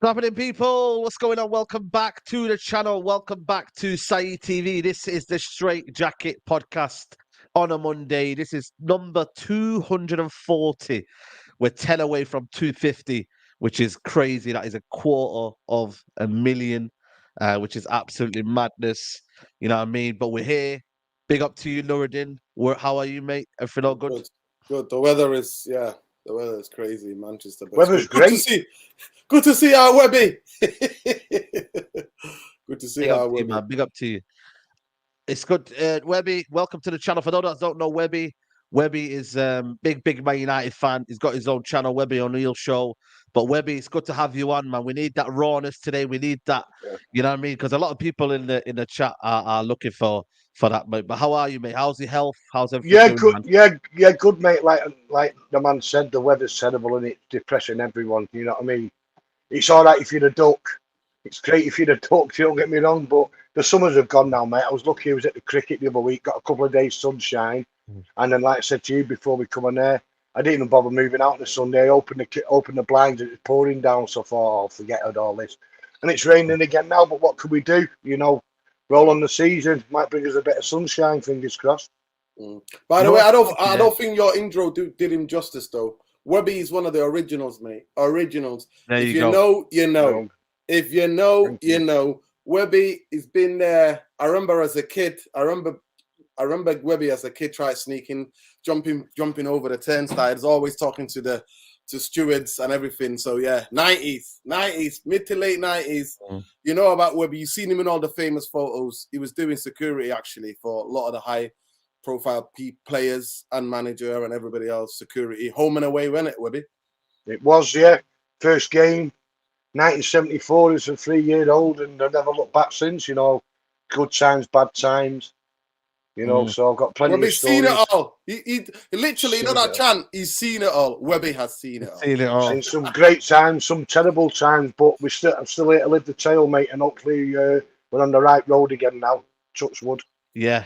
What's happening, people? What's going on? Welcome back to the channel. Welcome back to Sai TV. This is the Straightjacket podcast on a Monday. This is number 240. We're 10 away from 250, which is crazy. That is a quarter of a million, which is absolutely madness. You know what I mean? But we're here. Big up to you, Nuruddin. How are you, mate? Everything all good? Good. The weather is, the weather is crazy in Manchester. But weather's great. Good to see our Webby. Good to see our Webby. Man. Big up to you. It's good. Webby, welcome to the channel. For those that don't know Webby is big Man United fan. He's got his own channel, Webby O'Neill Show. But Webby, it's good to have you on, man. We need that rawness today. We need that, you know what I mean? Because a lot of people in the chat are looking for that, mate. But how are you, mate? How's your health? How's everything? Yeah, doing, good. Man? Yeah, good, mate. Like the man said, the weather's terrible and it's depressing everyone. You know what I mean? It's all right if you're a duck. It's great if you're a duck. Don't get me wrong, but the summers have gone now, mate. I was lucky. I was at the cricket the other week. Got a couple of days sunshine, and then, like I said to you before we come on there, I didn't even bother moving out on the Sunday. I opened the blinds. It was pouring down, so I thought, I'll forget about all this. And it's raining again now. But what can we do? You know, roll on the season. Might bring us a bit of sunshine. Fingers crossed. By the way, I don't think your intro did him justice though. Webby is one of the originals, mate. Originals. There if you go. Know, you know. If you know, you know. Webby has been there. I remember as a kid. I remember Webby as a kid tried sneaking, jumping over the turnstiles, always talking to stewards and everything. So yeah, 90s, mid to late 90s. You know about Webby. You've seen him in all the famous photos. He was doing security actually for a lot of the high-profile players and manager and everybody else. Security, home and away, wasn't it, Webby? It was, yeah. First game, 1974. He's a 3-year-old, and I've never looked back since. You know, good times, bad times. You know, so I've got plenty of stories. He's seen it all. He literally, you know that chant, he's seen it all. Webby has seen it all. Seen some great times, some terrible times, but I'm still here to live the tale, mate, and hopefully we're on the right road again now. Touch wood. Yeah.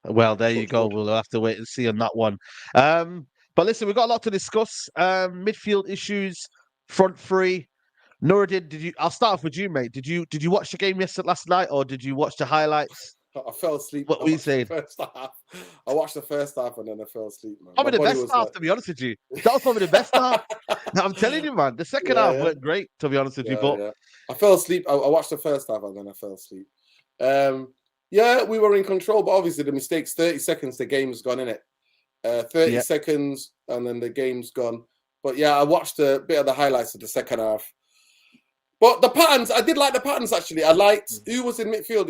Well, there you go. We'll have to wait and see on that one. But listen, we've got a lot to discuss. Midfield issues, front three. Nuruddin, I'll start off with you, mate. Did you watch the game last night, or did you watch the highlights? I fell asleep. What were you saying? First half. I watched the first half and then I fell asleep, man. Probably My the body best was half, like, to be honest with you. That was probably the best half. I'm telling you, man. The second half went great, to be honest with you. But I fell asleep. I watched the first half and then I fell asleep. Yeah, we were in control, but obviously the mistakes. 30 seconds, the game's gone in it. 30 seconds and then the game's gone. But yeah, I watched a bit of the highlights of the second half. But the patterns, I did like the patterns actually. I liked who was in midfield.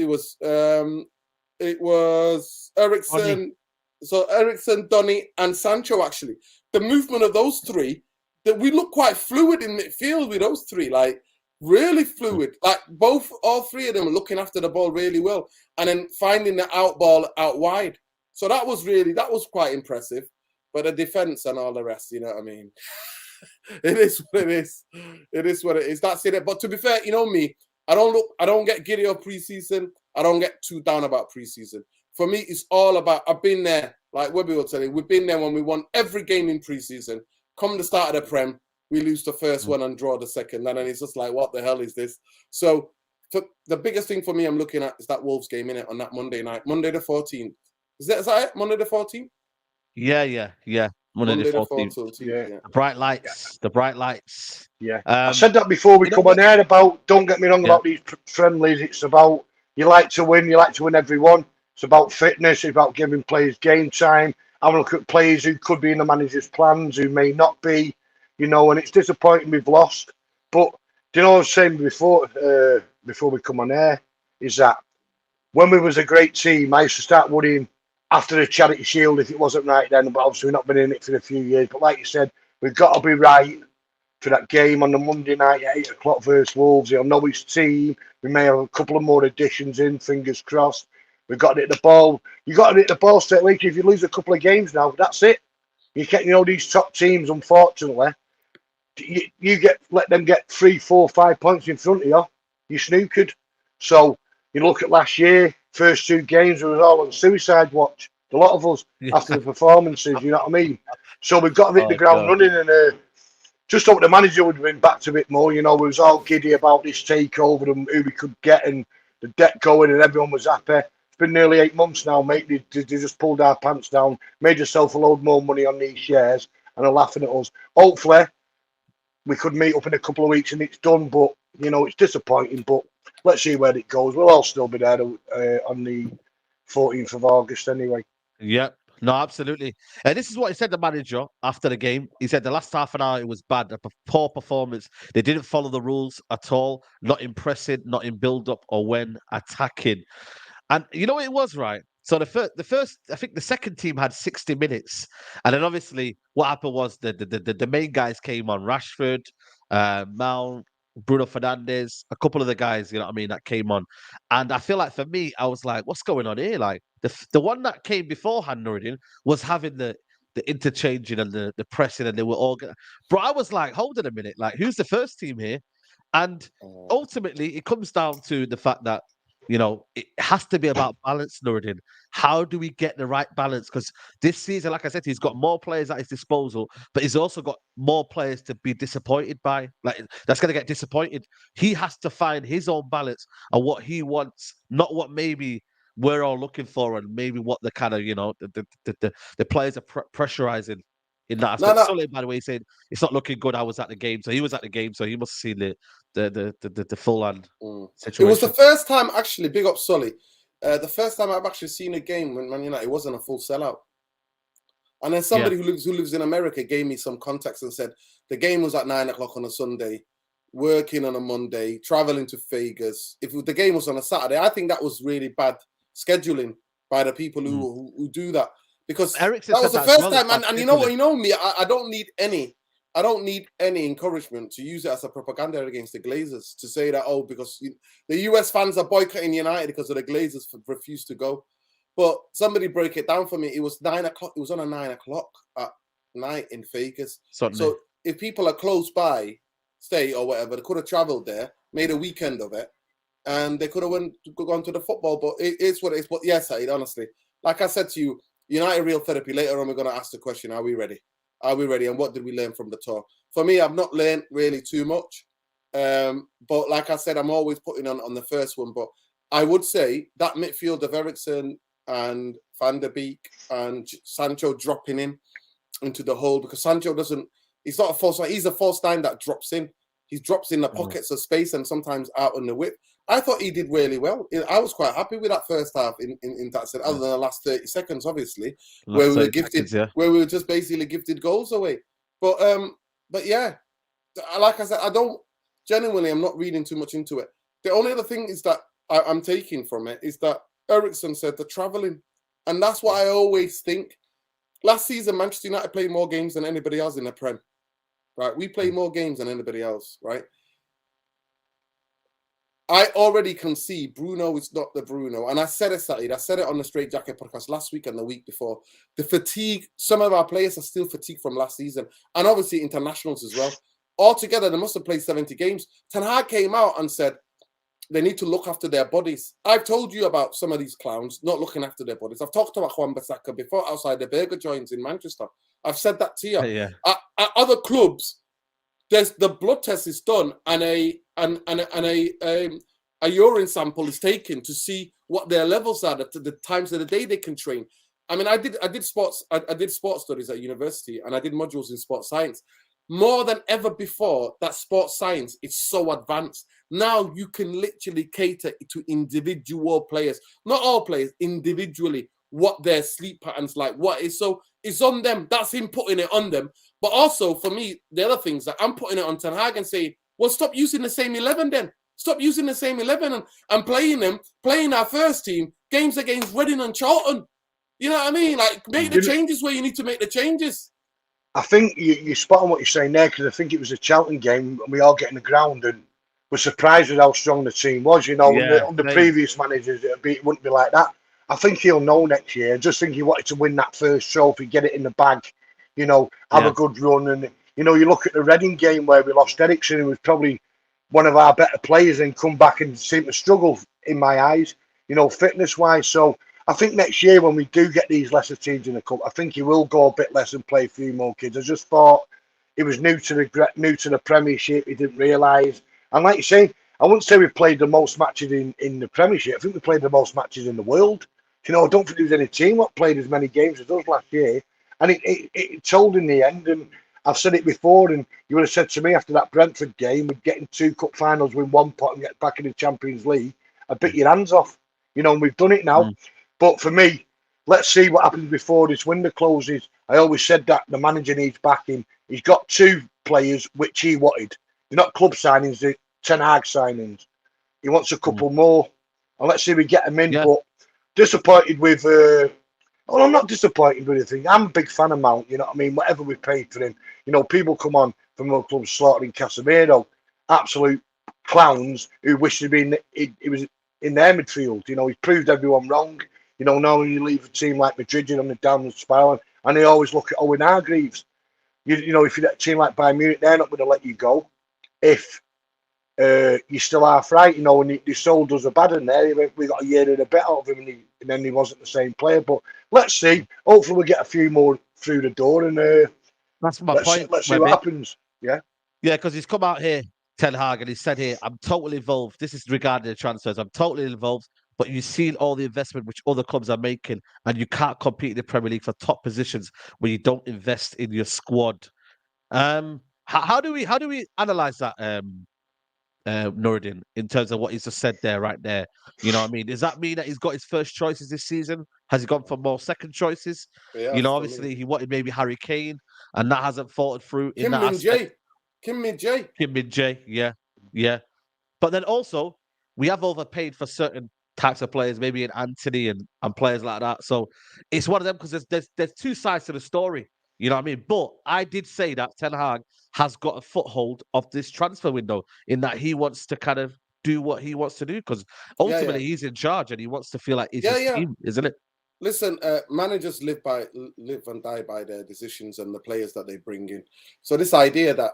It was Eriksen. So Eriksen, Donny, and Sancho actually. The movement of those three, that we look quite fluid in midfield with those three, like really fluid. Like all three of them are looking after the ball really well, and then finding the out ball out wide. So that was quite impressive. But the defense and all the rest, you know what I mean? It is what it is. It is what it is. That's it. But to be fair, you know me, I don't get giddy of preseason. I don't get too down about preseason. For me, it's all about, I've been there, like Webby will tell you, we've been there when we won every game in preseason. Come the start of the Prem, we lose the first one and draw the second. And then it's just like, what the hell is this? So the biggest thing for me I'm looking at is that Wolves game, innit, on that Monday night, Monday the 14th. Is that it? Monday the 14th? Yeah. Monday the 14th. Yeah. The bright lights. The bright lights. Yeah. I said that before we come on air about, don't get me wrong about these friendlies. It's about, you like to win every one. It's about fitness. It's about giving players game time. I want to look at players who could be in the manager's plans, who may not be, you know, and it's disappointing we've lost. But, do you know what I was saying before we come on air, is that when we was a great team, I used to start worrying after the Charity Shield if it wasn't right then, but obviously we've not been in it for a few years. But like you said, we've got to be right for that game on the Monday night at 8 o'clock versus Wolves. He'll know his team. We may have a couple of more additions in, fingers crossed. We've got to hit the ball. You've got to hit the ball straight away. If you lose a couple of games now, that's it. These top teams, unfortunately, let them get 3, 4, 5 points in front of you. You snookered. So you look at last year, first 2 games, we was all on suicide watch. A lot of us after the performances, you know what I mean? So we've got to hit the ground running, and just hope the manager would have been backed a bit more. You know, we was all giddy about this takeover and who we could get and the debt going, and everyone was happy. It's been nearly 8 months now, mate. They just pulled our pants down, made yourself a load more money on these shares, and are laughing at us. Hopefully, we could meet up in a couple of weeks and it's done, but, you know, it's disappointing, but let's see where it goes. We'll all still be there on the 14th of August anyway. Yep. No, absolutely. And this is what he said, the manager, after the game. He said the last half an hour, it was bad. A poor performance. They didn't follow the rules at all. Not impressive, not in build-up or when attacking. And you know what it was, right? So the first, I think the second team had 60 minutes. And then obviously what happened was the main guys came on. Rashford, Mount, Bruno Fernandes, a couple of the guys, you know what I mean, that came on. And I feel like for me, I was like, what's going on here? Like the one that came beforehand, Nuruddin, was having the interchanging and the pressing, and they were all bro, I was like, hold on a minute, like who's the first team here? And ultimately it comes down to the fact that, you know, it has to be about balance, Nuruddin. How do we get the right balance? Because this season, like I said, he's got more players at his disposal, but he's also got more players to be disappointed by. Like, that's going to get disappointed. He has to find his own balance and what he wants, not what maybe we're all looking for, and maybe what the kind of, you know, the players are pressurizing in that aspect. Sully, by the way, said it's not looking good. I was at the game, so he was at the game, so he must have seen the full hand situation. It was the first time, actually, big up Sully. The first time I've actually seen a game when Man United wasn't a full sellout. And then somebody who lives in America gave me some context and said the game was at 9 o'clock on a Sunday, working on a Monday, traveling to Vegas. If the game was on a Saturday, I think that was really bad scheduling by the people who do that, because Eriksen that was the first time. And you know what? You know me. I don't need any encouragement to use it as a propaganda against the Glazers, to say that, oh, because the US fans are boycotting United because of the Glazers refuse to go. But somebody break it down for me. It was 9 o'clock. It was on a 9 o'clock at night in Vegas. Certainly. So if people are close by, stay or whatever, they could have traveled there, made a weekend of it, and they could have gone to the football. But it is what it is. But yes, Saeed, honestly, like I said to you, United Real Therapy, later on we're going to ask the question, are we ready? Are we ready? And what did we learn from the tour? For me, I've not learned really too much. But like I said, I'm always putting on the first one. But I would say that midfield of Eriksen and Van der Beek and Sancho dropping in into the hole, because Sancho doesn't, he's not a false nine, he's a false nine that drops in. He drops in the pockets of space and sometimes out on the whip. I thought he did really well. I was quite happy with that first half in that sense, other than the last 30 seconds, obviously, where we were gifted, where we were just basically gifted goals away. But yeah, like I said, I'm not reading too much into it. The only other thing is that I'm taking from it is that Ericsson said the travelling. And that's what I always think. Last season, Manchester United played more games than anybody else in the Prem. Right? We played more games than anybody else, right? I already can see Bruno is not the Bruno. And I said it, Saeed. I said it on the Straightjacket podcast last week and the week before. The fatigue, some of our players are still fatigued from last season. And obviously internationals as well. Altogether, they must have played 70 games. Ten Hag came out and said they need to look after their bodies. I've told you about some of these clowns not looking after their bodies. I've talked about Juan Bissaka before outside the burger joints in Manchester. I've said that to you. Yeah. At other clubs, there's the blood test is done and a urine sample is taken to see what their levels are at the times of the day they can train. I mean, I did sports studies at university, and I did modules in sports science. More than ever before, that sports science is so advanced. Now you can literally cater to individual players, not all players, individually, what their sleep patterns like, what is. So it's on them. That's him putting it on them. But also, for me, the other things that I'm putting it on Ten Hag and saying, well, stop using the same 11 then. Stop using the same 11 and playing our first team, games against Reading and Charlton. You know what I mean? Like, make the changes where you need to make the changes. I think you're spot on what you're saying there, because I think it was a Charlton game and we all get in the ground and we're surprised with how strong the team was. You know, under previous managers, it wouldn't be like that. I think he'll know next year. I just think he wanted to win that first trophy, get it in the bag, you know, have a good run. And, you know, you look at the Reading game where we lost Ericsson, who was probably one of our better players, and come back and seem to struggle in my eyes, you know, fitness-wise. So I think next year when we do get these lesser teams in the cup, I think he will go a bit less and play a few more kids. I just thought he was new to the Premiership. He didn't realise. And like you say, I wouldn't say we played the most matches in the Premiership. I think we played the most matches in the world. You know, I don't think there was any team that played as many games as us last year. And it told in the end. And I've said it before, and you would have said to me after that Brentford game, we'd get in 2 cup finals, win 1 pot and get back in the Champions League. I'd bit your hands off. You know, and we've done it now. But for me, let's see what happens before this window closes. I always said that the manager needs backing. He's got 2 players, which he wanted. They're not club signings, they're Ten Hag signings. He wants a couple more. And let's see if we get them in. Yeah. But disappointed with... well, I'm not disappointed with anything. I'm a big fan of Mount, you know what I mean? Whatever we paid for him. You know, people come on from other clubs slaughtering Casemiro. Absolute clowns who wish to be he was in their midfield. You know, he's proved everyone wrong. You know, now when you leave a team like Madrid, you're on the downward spiral, and they always look at Owen Hargreaves. You know, if you're at a team like Bayern Munich, they're not going to let you go if you still half right. You know, and they sold us a bad in there. We got a year and a bit out of him, and then he wasn't the same player. But let's see. Hopefully, we get a few more through the door, and that's my point. Let's see what happens. Yeah, because he's come out here, Ten Hag, and he said here, I'm totally involved. This is regarding the transfers. I'm totally involved. But you've seen all the investment which other clubs are making, and you can't compete in the Premier League for top positions when you don't invest in your squad. How do we analyze that, Nuruddin, in terms of what he's just said there, right there? You know what I mean? Does that mean that he's got his first choices this season? Has he gone for more second choices? Yeah, you know, obviously he wanted maybe Harry Kane, and that hasn't faltered through. Kim Min-jae, yeah. But then also, we have overpaid for certain types of players, maybe in Anthony and players like that. So it's one of them, because there's 2 sides to the story. You know what I mean? But I did say that Ten Hag has got a foothold of this transfer window, in that he wants to kind of do what he wants to do, because ultimately he's in charge and he wants to feel like it's his team, isn't it? Listen, managers live and die by their decisions and the players that they bring in. So this idea that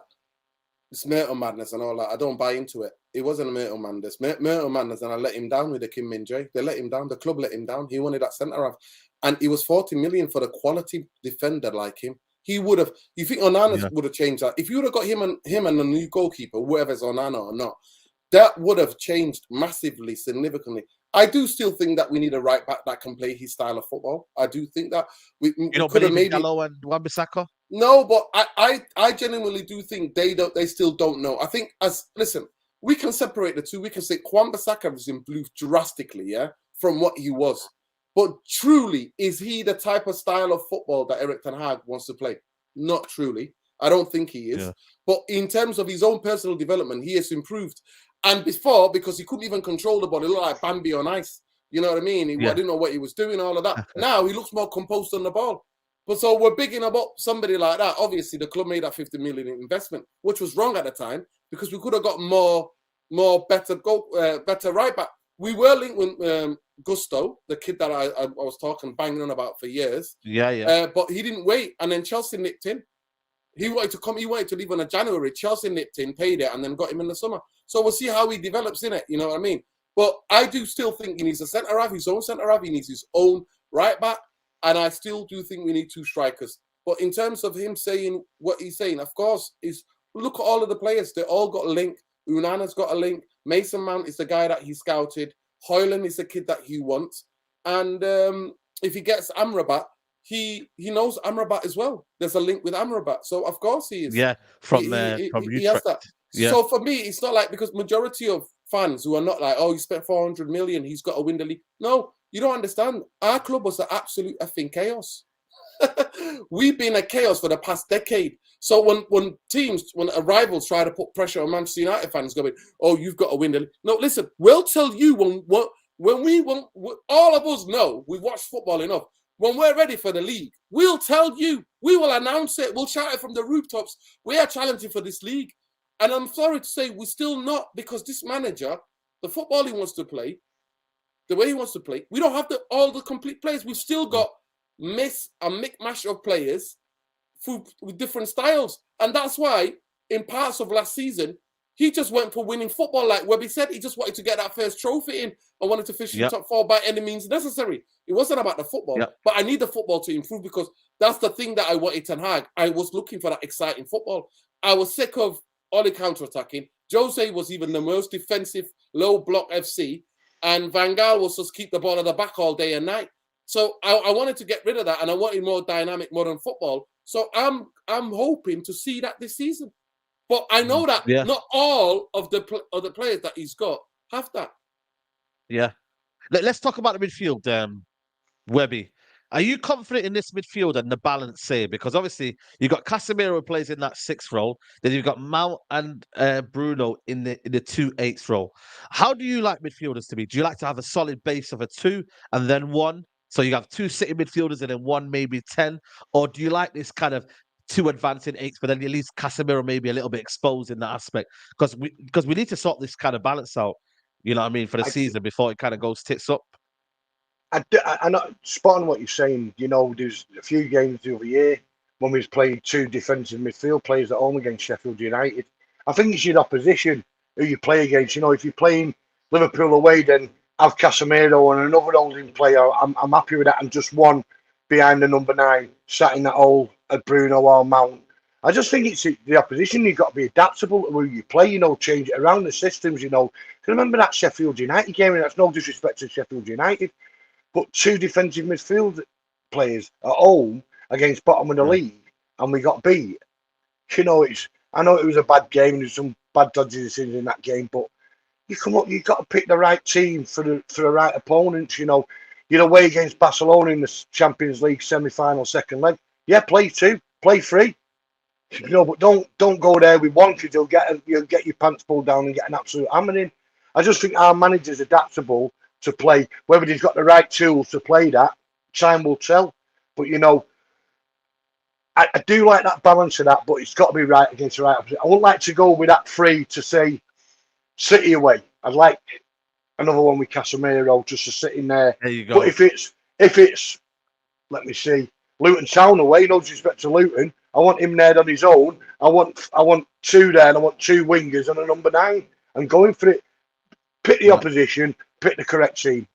it's Myrtle madness and all that, I don't buy into it. It wasn't a Myrtle madness. Myrtle madness, and I let him down with the Kim Min-jae. They let him down. The club let him down. He wanted that centre half, and it was 40 million for a quality defender like him. He would have. You think Onana would have changed that? If you would have got him and the new goalkeeper, whoever's Onana or not, that would have changed massively, significantly. I do still think that we need a right back that can play his style of football. I do think that we don't could have believe in maybe. Gallo and Wan-Bissaka? No, but I genuinely do think they still don't know. I think listen, we can separate the two. We can say Wan-Bissaka has improved drastically, yeah, from what he was. But truly, is he the type of style of football that Erik ten Hag wants to play? Not truly. I don't think he is. Yeah. But in terms of his own personal development, he has improved. And before, because he couldn't even control the ball, he looked like Bambi on ice. You know what I mean? I didn't know what he was doing, all of that. Now he looks more composed on the ball. But so we're bigging about somebody like that. Obviously, the club made that 50 million investment, which was wrong at the time because we could have got better right back. We were linked with Gusto, the kid that I was banging on about for years. Yeah. But he didn't wait, and then Chelsea nipped in. He wanted to come. He wanted to leave on a January. Chelsea nipped in, paid it, and then got him in the summer. So we'll see how he develops in it. You know what I mean? But I do still think he needs a centre half, his own centre half. He needs his own right back, and I still do think we need 2 strikers. But in terms of him saying what he's saying, of course, is look at all of the players. They all got a link. Unana's got a link. Mason Mount is the guy that he scouted. Hoyland is the kid that he wants. And if he gets Amrabat, he knows Amrabat as well. There's a link with Amrabat. So, of course, he is. Yeah, from he has that. Yeah. So, for me, it's not like, because majority of fans who are not like, oh, he spent 400 million, he's got to win the league. No, you don't understand. Our club was the absolute effing chaos. We've been a chaos for the past decade. So when rivals try to put pressure on Manchester United fans going, oh, you've got to win the league. No, listen, we'll tell you when all of us know, we watch football enough. When we're ready for the league, we'll tell you. We will announce it. We'll shout it from the rooftops. We are challenging for this league. And I'm sorry to say, we're still not, because this manager, the football he wants to play, the way he wants to play, we don't have all the complete players. We've still got a mishmash of players with different styles. And that's why, in parts of last season, he just went for winning football. Like Webby said, he just wanted to get that first trophy in and wanted to fish in the top 4 by any means necessary. It wasn't about the football. But I need the football to improve, because that's the thing that I wanted Ten Hag. I was looking for that exciting football. I was sick of Oli counter-attacking. Jose was even the most defensive, low-block FC. And Van Gaal was just keep the ball at the back all day and night. So I wanted to get rid of that, and I wanted more dynamic, modern football. So I'm hoping to see that this season. But I know that not all of the players that he's got have that. Yeah. Let's talk about the midfield, Webby. Are you confident in this midfield and the balance, say? Because obviously you've got Casemiro who plays in that 6th role. Then you've got Mount and Bruno in the 2/8 role. How do you like midfielders to be? Do you like to have a solid base of a 2 and then 1? So you have 2 sitting midfielders and then 1 maybe 10? Or do you like this kind of 2 advancing 8s, but then at least Casemiro maybe a little bit exposed in that aspect? Because we need to sort this kind of balance out, you know what I mean, for the season before it kind of goes tits up. I'm not spot on what you're saying. You know, there's a few games the other year when we was playing 2 defensive midfield players at home against Sheffield United. I think it's your opposition who you play against. You know, if you're playing Liverpool away, then have Casemiro and another holding player. I'm happy with that, and just 1 behind the number 9, sat in that hole at Bruno or Mount. I just think it's the opposition. You've got to be adaptable to who you play, you know, change it around the systems, you know. Remember that Sheffield United game, and that's no disrespect to Sheffield United, but 2 defensive midfield players at home against bottom of the league, and we got beat. You know, I know it was a bad game, there's some bad dodgy decisions in that game, but you come up, you've got to pick the right team for the right opponents. You know, you're away against Barcelona in the Champions League semi-final 2nd leg. Yeah, play 2, play 3. You know, but don't go there with 1, because you'll get your pants pulled down and get an absolute hammering. I just think our manager's adaptable to play. Whether he's got the right tools to play that, time will tell. But, you know, I do like that balance of that, but it's got to be right against the right opposite. I wouldn't like to go with that 3 to say City away. I'd like another one with Casemiro just to sit in there. There you go. But if it's let me see, Luton Town away, no disrespect to Luton, I want him there on his own. I want 2 there, and I want 2 wingers and a number 9. And going for it. Pick the opposition, pick the correct team.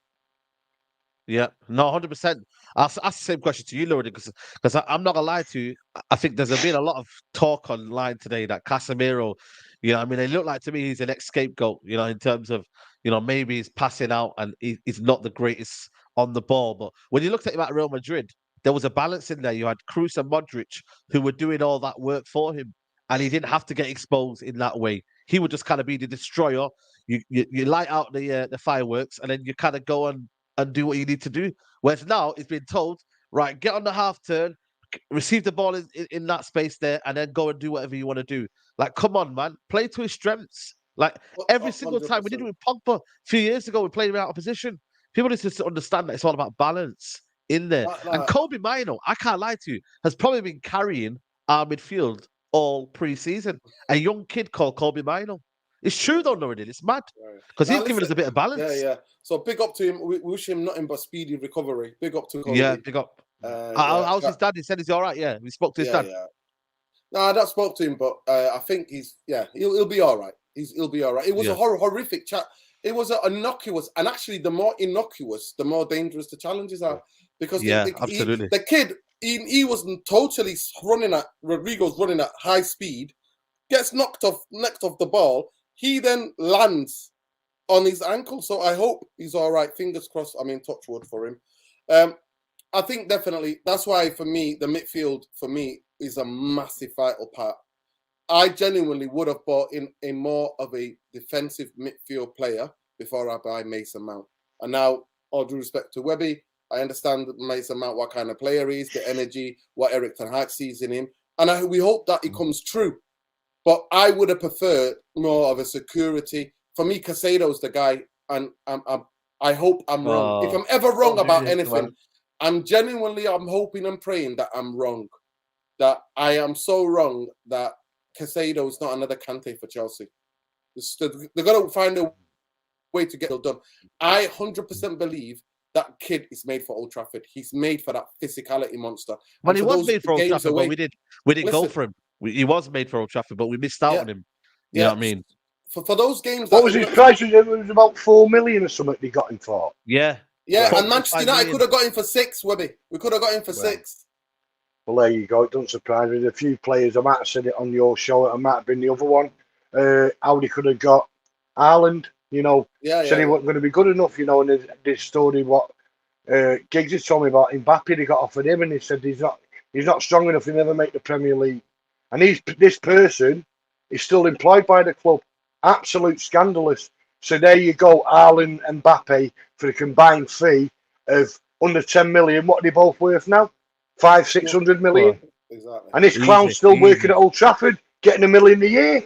Yeah, no, 100%. I'll ask the same question to you, Lord, because I'm not gonna lie to you. I think there's been a lot of talk online today that Casemiro You know, what I mean, it looked like to me he's an scapegoat. You know, in terms of maybe he's passing out and he's not the greatest on the ball. But when you looked at him at Real Madrid, there was a balance in there. You had Kroos and Modric who were doing all that work for him, and he didn't have to get exposed in that way. He would just kind of be the destroyer. You light out the fireworks, and then you kind of go and do what you need to do. Whereas now he's been told, right, get on the half turn, receive the ball in that space there, and then go and do whatever you want to do. Like, come on, man, play to his strengths. Like every single time we did it with Pogba a few years ago, we played him out of position. People need to understand that it's all about balance in there. And Kobe Mino, I can't lie to you, has probably been carrying our midfield all pre-season. A young kid called Kobe Mino. It's true though, Nuruddin. It's mad because he's given us a bit of balance. Yeah. So big up to him. We wish him nothing but speedy recovery. Big up to Kobe. Yeah, big up. How's his dad? He said he's all right. Yeah, we spoke to his dad. Yeah. No, I don't spoke to him, but I think he'll be all right. He'll be all right. It was a horrific chat. It was innocuous, and actually, the more innocuous, the more dangerous the challenges are. Because absolutely, the kid he was totally Rodrigo's running at high speed, gets knocked off the ball. He then lands on his ankle. So I hope he's all right. Fingers crossed. I mean, touch wood for him. I think definitely that's why for me the midfield is a massive vital part. I genuinely would have bought in more of a defensive midfield player before I buy Mason Mount. And now, all due respect to Webby, I understand Mason Mount, what kind of player he is, the energy, what Eric Ten Hag sees in him. And we hope that it comes true. But I would have preferred more of a security. For me, Casado's the guy, and I hope I'm wrong. If I'm ever wrong about anything, I'm hoping and praying that I'm wrong. That I am so wrong that Casado is not another Kante for Chelsea. They're going to find a way to get it done. I 100% believe that kid is made for Old Trafford. He's made for that physicality monster. Well, he was made for Old Trafford, but we didn't go for him. He was made for Old Trafford, but we missed out on him. You know what I mean? For those games... What was his price? It was about 4 million or something they got him for. Yeah. Yeah, and Manchester United could have got him for 6, Webby. We could have got him for 6. Well, there you go. It doesn't surprise me. There's a few players, I might have said it on your show, it might have been the other one. Audi could have got Haaland, said he wasn't going to be good enough, and this story, what Giggs has told me about Mbappe, they got offered him, and he said he's not strong enough, he'll never make the Premier League. And this person is still employed by the club. Absolute scandalous. So there you go, Haaland and Mbappe for a combined fee of under 10 million. What are they both worth now? 500-600 million. Exactly. And this clown's still working at Old Trafford, getting $1 million a year.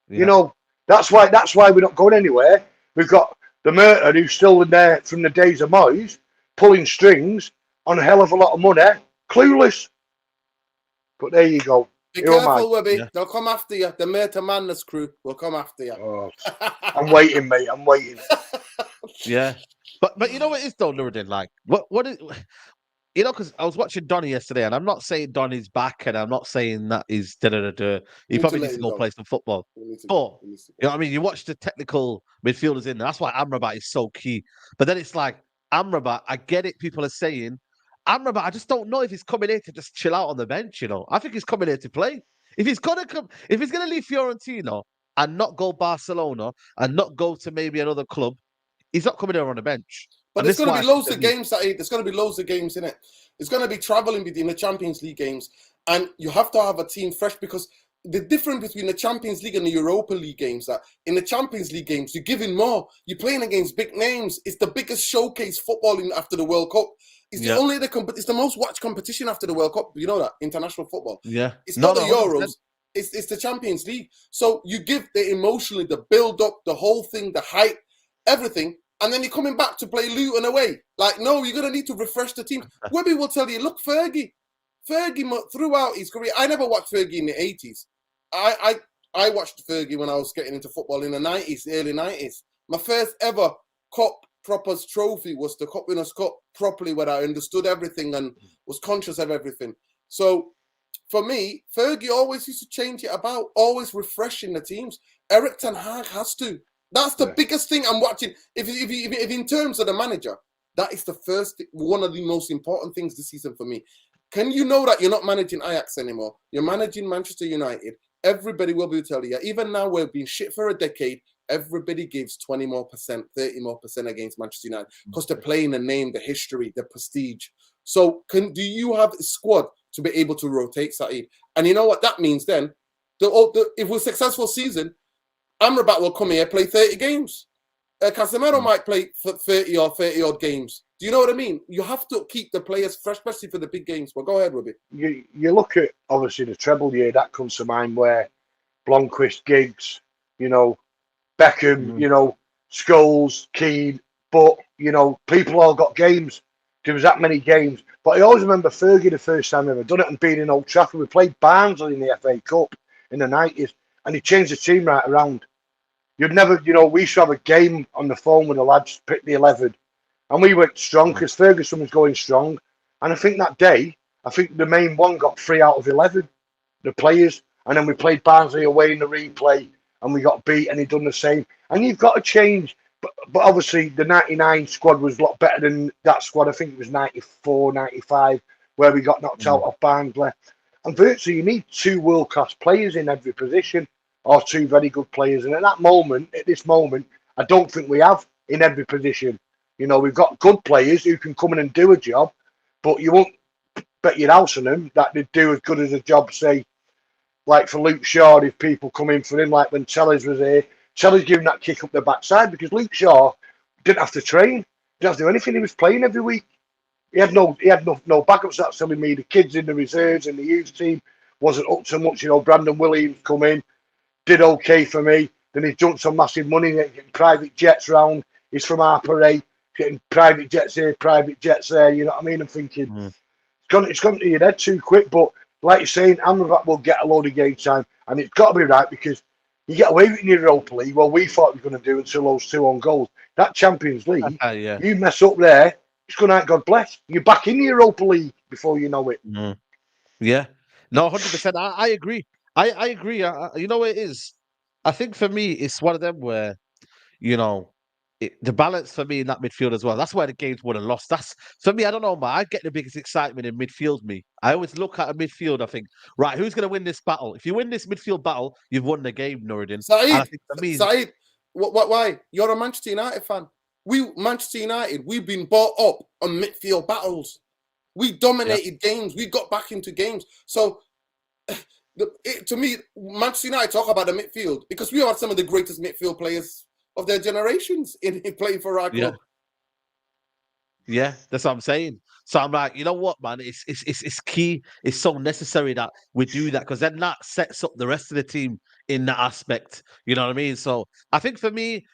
Yeah. That's why we're not going anywhere. We've got the Merter who's still in there from the days of Moyes, pulling strings on a hell of a lot of money, clueless. But there you go. Be careful, Webby. Yeah. They'll come after you. The Merter Madness crew will come after you. Oh, I'm waiting, mate. I'm waiting. Yeah. But you know what it is though, Nuruddin? Like, what is... because I was watching Donny yesterday, and I'm not saying Donny's back, and I'm not saying that he's da-da-da-da. He probably needs to go play some football. But, you know what I mean? You watch the technical midfielders in there. That's why Amrabat is so key. But then it's like, Amrabat, I get it, people are saying, Amrabat, I just don't know if he's coming here to just chill out on the bench, I think he's coming here to play. If he's gonna leave Fiorentina and not go Barcelona and not go to maybe another club, he's not coming here on the bench. But there's going to be loads of games, there's going to be loads of games in it. There's going to be traveling between the Champions League games. And you have to have a team fresh, because the difference between the Champions League and the Europa League games, that in the Champions League games, you're giving more. You're playing against big names. It's the biggest showcase footballing after the World Cup. It's it's the most watched competition after the World Cup. You know that? International football. Yeah. It's not the Euros. It's the Champions League. So you give the emotionally, the build-up, the whole thing, the hype, everything. And then you're coming back to play Luton away. Like, no, you're going to need to refresh the team. Webby will tell you, look, Fergie throughout his career. I never watched Fergie in the 80s. I watched Fergie when I was getting into football in the 90s, early 90s. My first ever cup proper trophy was the Cup Winners' Cup properly, where I understood everything and was conscious of everything. So for me, Fergie always used to change it about, always refreshing the teams. Eric Ten Hag has to. That's the biggest thing I'm watching. If in terms of the manager, that is one of the most important things this season for me. Can you know that you're not managing Ajax anymore? You're managing Manchester United. everybody will be telling you, even now we've been shit for a decade, everybody gives 20 more percent, 30 more percent against Manchester United because they're playing the name, the history, the prestige. So do you have a squad to be able to rotate, Saeed? And you know what that means then? If we're successful season, Amrabat will come here, play 30 games. Casemiro might play for 30 or 30 odd games. Do you know what I mean? You have to keep the players fresh, especially for the big games. Well, go ahead, Ruby. You look at, obviously, the treble year, that comes to mind where Blomqvist, Giggs, Beckham, Scholes, Keane, but, people all got games. There was that many games. But I always remember Fergie the first time I ever done it and being in Old Trafford. We played Barnsley in the FA Cup in the 90s, and he changed the team right around. You'd never, we used to have a game on the phone with the lads, pick the 11. And we went strong because Ferguson was going strong. And I think that day, the main one got 3 out of 11, the players. And then we played Barnsley away in the replay and we got beat and he done the same. And you've got to change. But obviously the 99 squad was a lot better than that squad. I think it was 94, 95, where we got knocked out of Barnsley. And virtually you need 2 world-class players in every position or 2 very good players. And at this moment, I don't think we have in every position. We've got good players who can come in and do a job, but you won't bet your house on them that they do as good as a job, say, like for Luke Shaw, if people come in for him, like when Tellers was here, Tellers giving that kick up the backside because Luke Shaw didn't have to train, didn't have to do anything. He was playing every week. He had no backups. That's telling me the kids in the reserves and the youth team wasn't up to much. Brandon Williams come in, did okay for me. Then he jumped some massive money, getting private jets round. He's from Harper, getting private jets here, private jets there. You know what I mean? I'm thinking it's gone to your head too quick. But like you're saying, Amrabat will get a load of game time, and it's got to be right because you get away with it in the Europa League. Well, we thought we were going to do until those 2 on goals. That Champions League, you mess up there, it's going out. God bless. You're back in the Europa League before you know it. Yeah, no, 100%. I agree. I agree. You know what it is? I think for me, it's one of them where the balance for me in that midfield as well. That's where the game's won and lost. That's for me. I don't know, man. I get the biggest excitement in midfield. I always look at a midfield. I think, right, who's going to win this battle? If you win this midfield battle, you've won the game, Nuruddin. Saeed, why? You're a Manchester United fan. Manchester United, we've been brought up on midfield battles. We dominated games. We got back into games. So, to me, Manchester United talk about the midfield because we are some of the greatest midfield players of their generations in playing for our club. Yeah, that's what I'm saying. So I'm like, you know what, man? It's key. It's so necessary that we do that because then that sets up the rest of the team in that aspect. You know what I mean? So I think for me,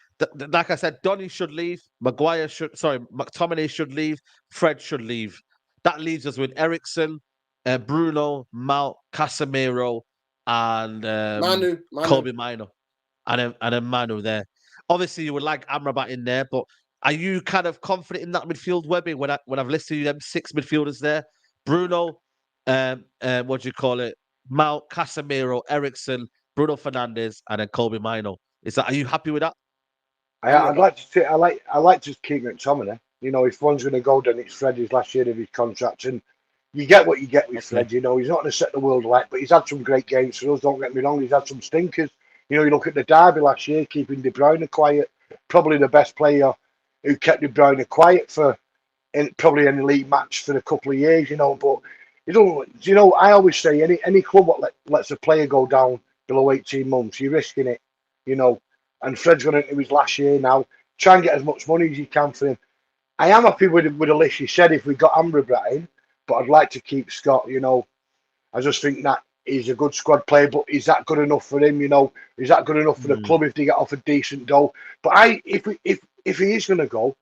like I said, Donny should leave. McTominay should leave. Fred should leave. That leaves us with Ericsson, Bruno, Mount, Casemiro, and Manu. Kobe Mino, and then Manu there. Obviously, you would like Amrabat in there, but are you kind of confident in that midfield, Webby? When I've listed you them 6 midfielders there, Bruno, what do you call it? Mount, Casemiro, Ericsson, Bruno Fernandes, and then Kobe Mino. Are you happy with that? I'd like to. I like to keep McTominay. If one's going to go, then it's Fred. His last year of his contract, and you get what you get with Fred. He's not going to set the world alight, but he's had some great games for us. Don't get me wrong. He's had some stinkers. You look at the derby last year, keeping De Bruyne quiet. Probably the best player who kept De Bruyne quiet for probably an elite match for a couple of years. But I always say any club that lets a player go down below 18 months, you're risking it. And Fred's gone into his last year now. Try and get as much money as you can for him. I am happy with a list. You said if we got Amrabat in, but I'd like to keep Scott. I just think that he's a good squad player, but is that good enough for him? Is that good enough for the club if they get off a decent dough? But if he is going to go,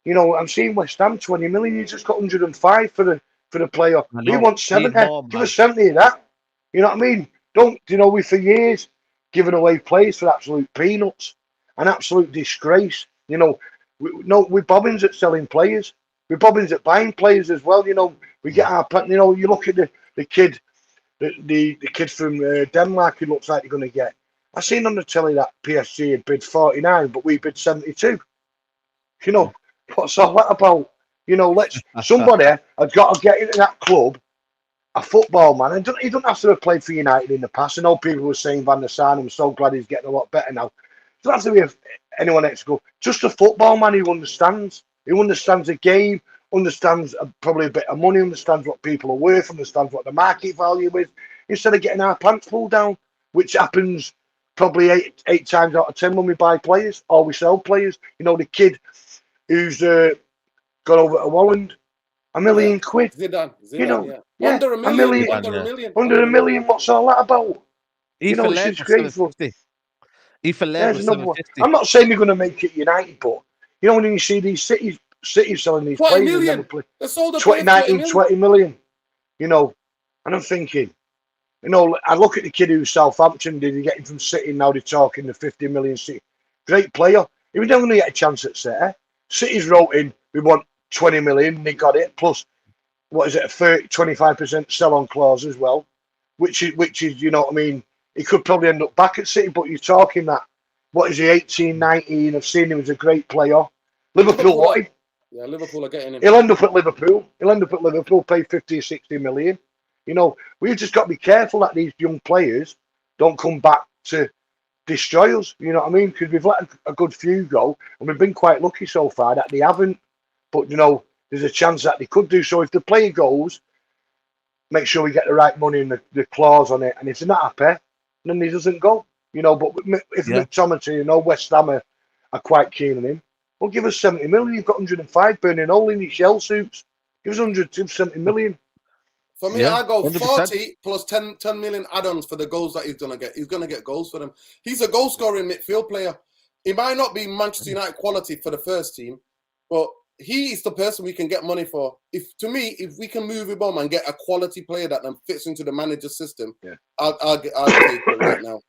I'm seeing West Ham 20 million. You just got 105 for the player. We want 70. Give us 70 of that. You know what I mean? We for years giving away players for absolute peanuts, an absolute disgrace. We're bobbins at selling players. We're bobbins at buying players as well. We get our. You look at the kid. The kid from Denmark who looks like they're going to get. I seen on the telly that PSG had bid 49, but we bid 72. What's all that about? Somebody has got to get into that club a football man. And he doesn't have to have played for United in the past. I know people were saying Van der Sar. I'm so glad he's getting a lot better now. He doesn't have to be anyone else to go. Just a football man who understands. Who understands the game, understands probably a bit of money, understands what people are worth, understands what the market value is, instead of getting our pants pulled down, which happens probably eight times out of 10 when we buy players or we sell players. You know, the kid who's gone over to Holland, £1 million. Zidane, You know, yeah. Under a million. Under a million. What's all that about? He for it's disgraceful. He for Len was 750. I'm not saying they're going to make it United, but you know when you see these cities selling these 20 players, million. They sold 20 million. You know, and I'm thinking, you know, I look at the kid who's Southampton. Did he get him from City? Now they're talking the 50 million City. Great player. He was never going to get a chance at City. City's wrote in, we want 20 million, and they got it. Plus, what is it, a 25% sell-on clause as well, which is, you know what I mean? He could probably end up back at City, but you're talking that, what is he, 18, 19? I've seen him as a great player. Liverpool are getting him. He'll end up at Liverpool, pay 50 or 60 million. You know, we've just got to be careful that these young players don't come back to destroy us. You know what I mean? Because we've let a good few go, and we've been quite lucky so far that they haven't. But, you know, there's a chance that they could do so. If the player goes, make sure we get the right money and the clause on it. And if they're not happy, then he doesn't go. You know, but if McTominay, you know, West Ham are quite keen on him, well, give us 70 million. You've got 105 burning hole in your shell suits. Give us 170 million. For me, I go 100%. 40 plus 10 million add-ons for the goals that he's going to get. He's going to get goals for them. He's a goal-scoring midfield player. He might not be Manchester United quality for the first team, but he is the person we can get money for. If we can move him on and get a quality player that then fits into the manager's system, I'll take it right now.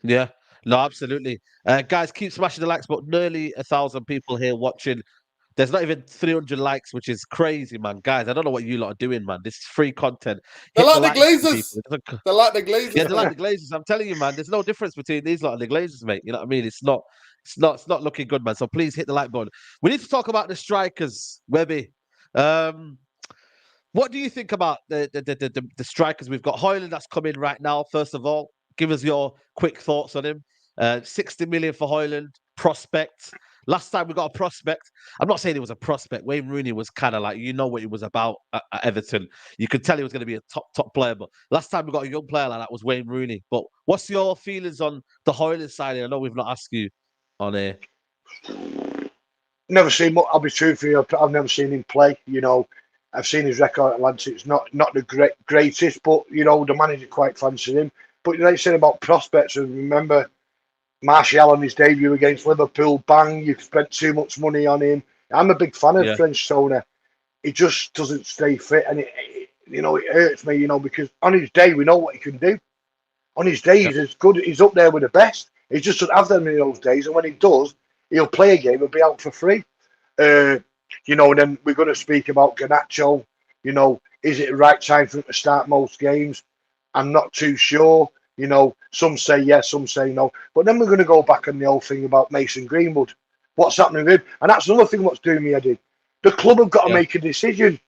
Yeah, no, absolutely. Guys, keep smashing the likes, but nearly 1,000 people here watching. There's not even 300 likes, which is crazy, man. Guys, I don't know what you lot are doing, man. This is free content. They're like the Glazers. They're like the Glazers. Yeah, they're like the Glazers. I'm telling you, man. There's no difference between these lot and the Glazers, mate. You know what I mean? It's not looking good, man. So please hit the like button. We need to talk about the strikers, Webby. What do you think about the strikers we've got? Højlund that's come in right now. First of all, give us your quick thoughts on him. 60 million for Højlund, prospect. Last time we got a prospect. I'm not saying it was a prospect. Wayne Rooney was kind of like, you know what he was about at Everton. You could tell he was going to be a top player. But last time we got a young player like that was Wayne Rooney. But what's your feelings on the Højlund side? I know we've not asked you on air. Never seen. I'll be truthful. I've never seen him play. You know, I've seen his record at Atlantic. It's not the greatest, but you know the manager quite fancies him. But like I said about prospects, and remember Martial on his debut against Liverpool, bang, you've spent too much money on him. I'm a big fan of French Sona. He just doesn't stay fit, and it hurts me, you know, because on his day we know what he can do. On his day he's as good. He's up there with the best. He just doesn't have them in those days, and when he does, he'll play a game and be out for free. You know, then we're going to speak about Garnacho. You know, is it the right time for him to start most games? I'm not too sure. You know, some say yes, some say no. But then we're going to go back on the old thing about Mason Greenwood. What's happening with him? And that's another thing what's doing me head in. The club have got to make a decision.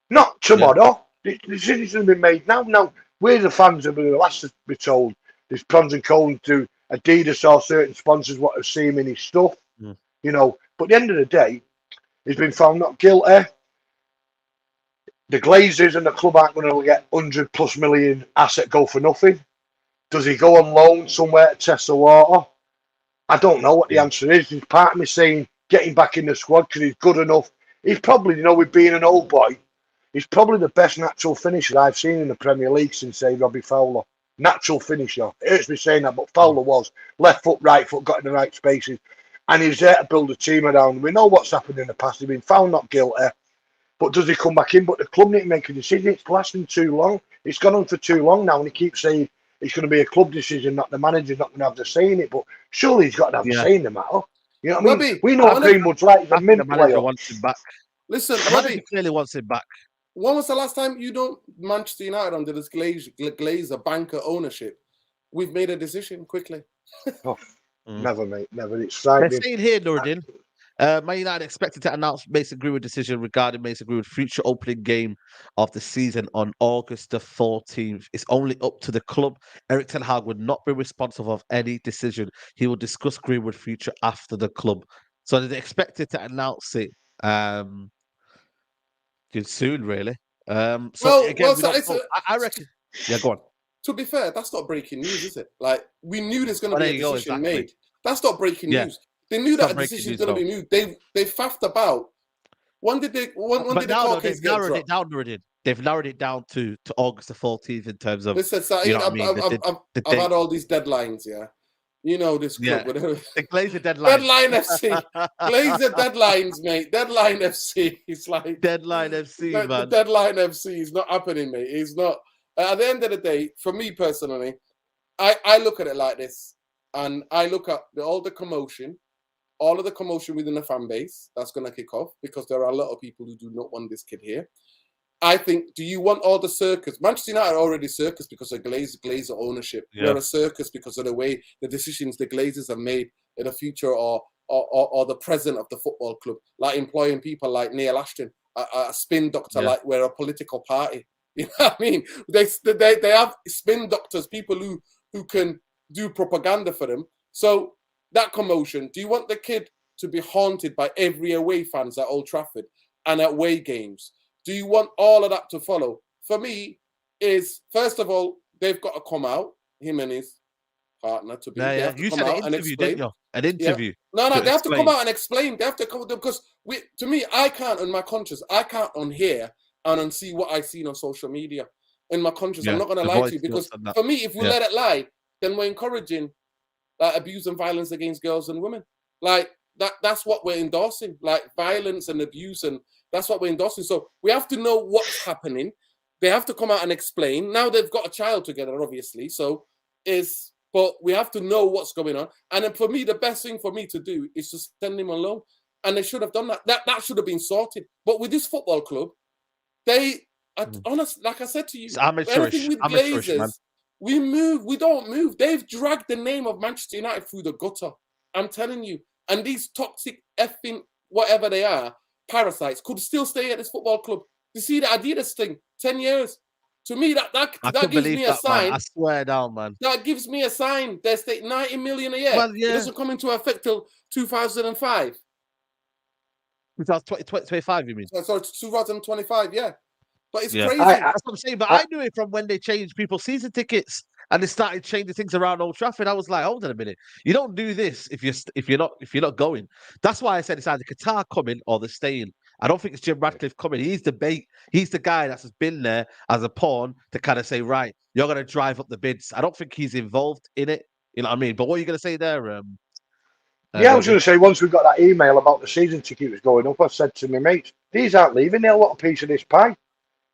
Not tomorrow. The decision's been made now. Now, we're the fans of the last to be told. There's pros and cons to Adidas or certain sponsors what have seen him in his stuff. You know, but at the end of the day, he's been found not guilty. The Glazers and the club aren't going to get 100+ million asset go for nothing. Does he go on loan somewhere to test the water? I don't know what the answer is. There's part of me saying get him back in the squad because he's good enough. He's probably, you know, with being an old boy, he's probably the best natural finisher I've seen in the Premier League since, say, Robbie Fowler. Natural finisher. It hurts me saying that, but Fowler was. Left foot, right foot, got in the right spaces. And he's there to build a team around. We know what's happened in the past. He's been found not guilty. But does he come back in? But the club need to make a decision. It's lasting too long. It's gone on for too long now, and he keeps saying it's going to be a club decision, not the manager's not going to have the say in it. But surely he's got to have the say in the matter. You know what I mean? We know what Greenwood's like. He's a mint player. Wants him back. Listen, the manager clearly wants him back. When was the last time Manchester United under this Glazer banker ownership? We've made a decision quickly. Never, mate. Never. It's frightening. They're saying here, Nuruddin, Man United expected to announce Mason Greenwood decision regarding Mason Greenwood's future opening game of the season on August the 14th. It's only up to the club. Eric Ten Hag would not be responsible of any decision. He will discuss Greenwood's future after the club. So they expected to announce it soon, really. So again, we don't know. I reckon. Yeah, go on. To be fair, that's not breaking news, is it? Like, we knew there's going to be a decision exactly. made. That's not breaking news. They knew that a decision is going to be moved. They faffed about. When did the court case get dropped? They've narrowed it down to August the 14th in terms of. Listen, I've had all these deadlines, yeah. You know this club. Yeah. The Glazer deadline. Deadline FC. Glazer deadlines, mate. Deadline FC. It's like Deadline FC, man. The Deadline FC is not happening, mate. It's not. At the end of the day, for me personally, I look at it like this, and I look at all of the commotion within the fan base that's going to kick off, because there are a lot of people who do not want this kid here. I think, do you want all the circus? Manchester United are already circus because of Glazer ownership. Yeah. They're a circus because of the way the decisions the Glazers have made in the future or the present of the football club, like employing people like Neil Ashton, a spin doctor, like we're a political party. You know what I mean? They have spin doctors, people who can do propaganda for them. So that commotion, do you want the kid to be haunted by every away fans at Old Trafford and at away games? Do you want all of that to follow? For me, is first of all, they've got to come out, him and his partner, to be. They have to come out and explain. An interview. Yeah. No, they have to come out and explain. They have to come, because to me, I can't, on my conscience, I can't unhear and unsee what I've seen on social media. In my conscience, I'm not going to lie to you, because for me, if we let it lie, then we're encouraging abuse and violence against girls and women. Like that's what we're endorsing, like violence and abuse, and that's what we're endorsing. So we have to know what's happening. They have to come out and explain. Now they've got a child together, obviously. But we have to know what's going on. And then for me, the best thing for me to do is to send him on loan. And they should have done that. That should have been sorted. But with this football club, they are honest. Like I said to you, everything with Glazers, we move. We don't move. They've dragged the name of Manchester United through the gutter. I'm telling you. And these toxic effing whatever they are, parasites, could still stay at this football club. You see the Adidas thing, 10 years. To me, that gives me a sign. Man. I swear down, man. That gives me a sign. They stay 90 million a year. Well, yeah. It doesn't come into effect till 2005. 2025, you mean? Sorry, 2025, yeah. But it's crazy. That's what I'm saying. But I knew it from when they changed people's season tickets and they started changing things around Old Trafford. I was like, hold on a minute. You don't do this if you're not going. That's why I said it's either Qatar coming or they're staying. I don't think it's Jim Ratcliffe coming. He's the bait. He's the guy that's been there as a pawn to kind of say, right, you're going to drive up the bids. I don't think he's involved in it. You know what I mean? But what are you going to say there? I was going to say, once we got that email about the season ticket was going up, I said to my mates, these aren't leaving. They'll want a piece of this pie.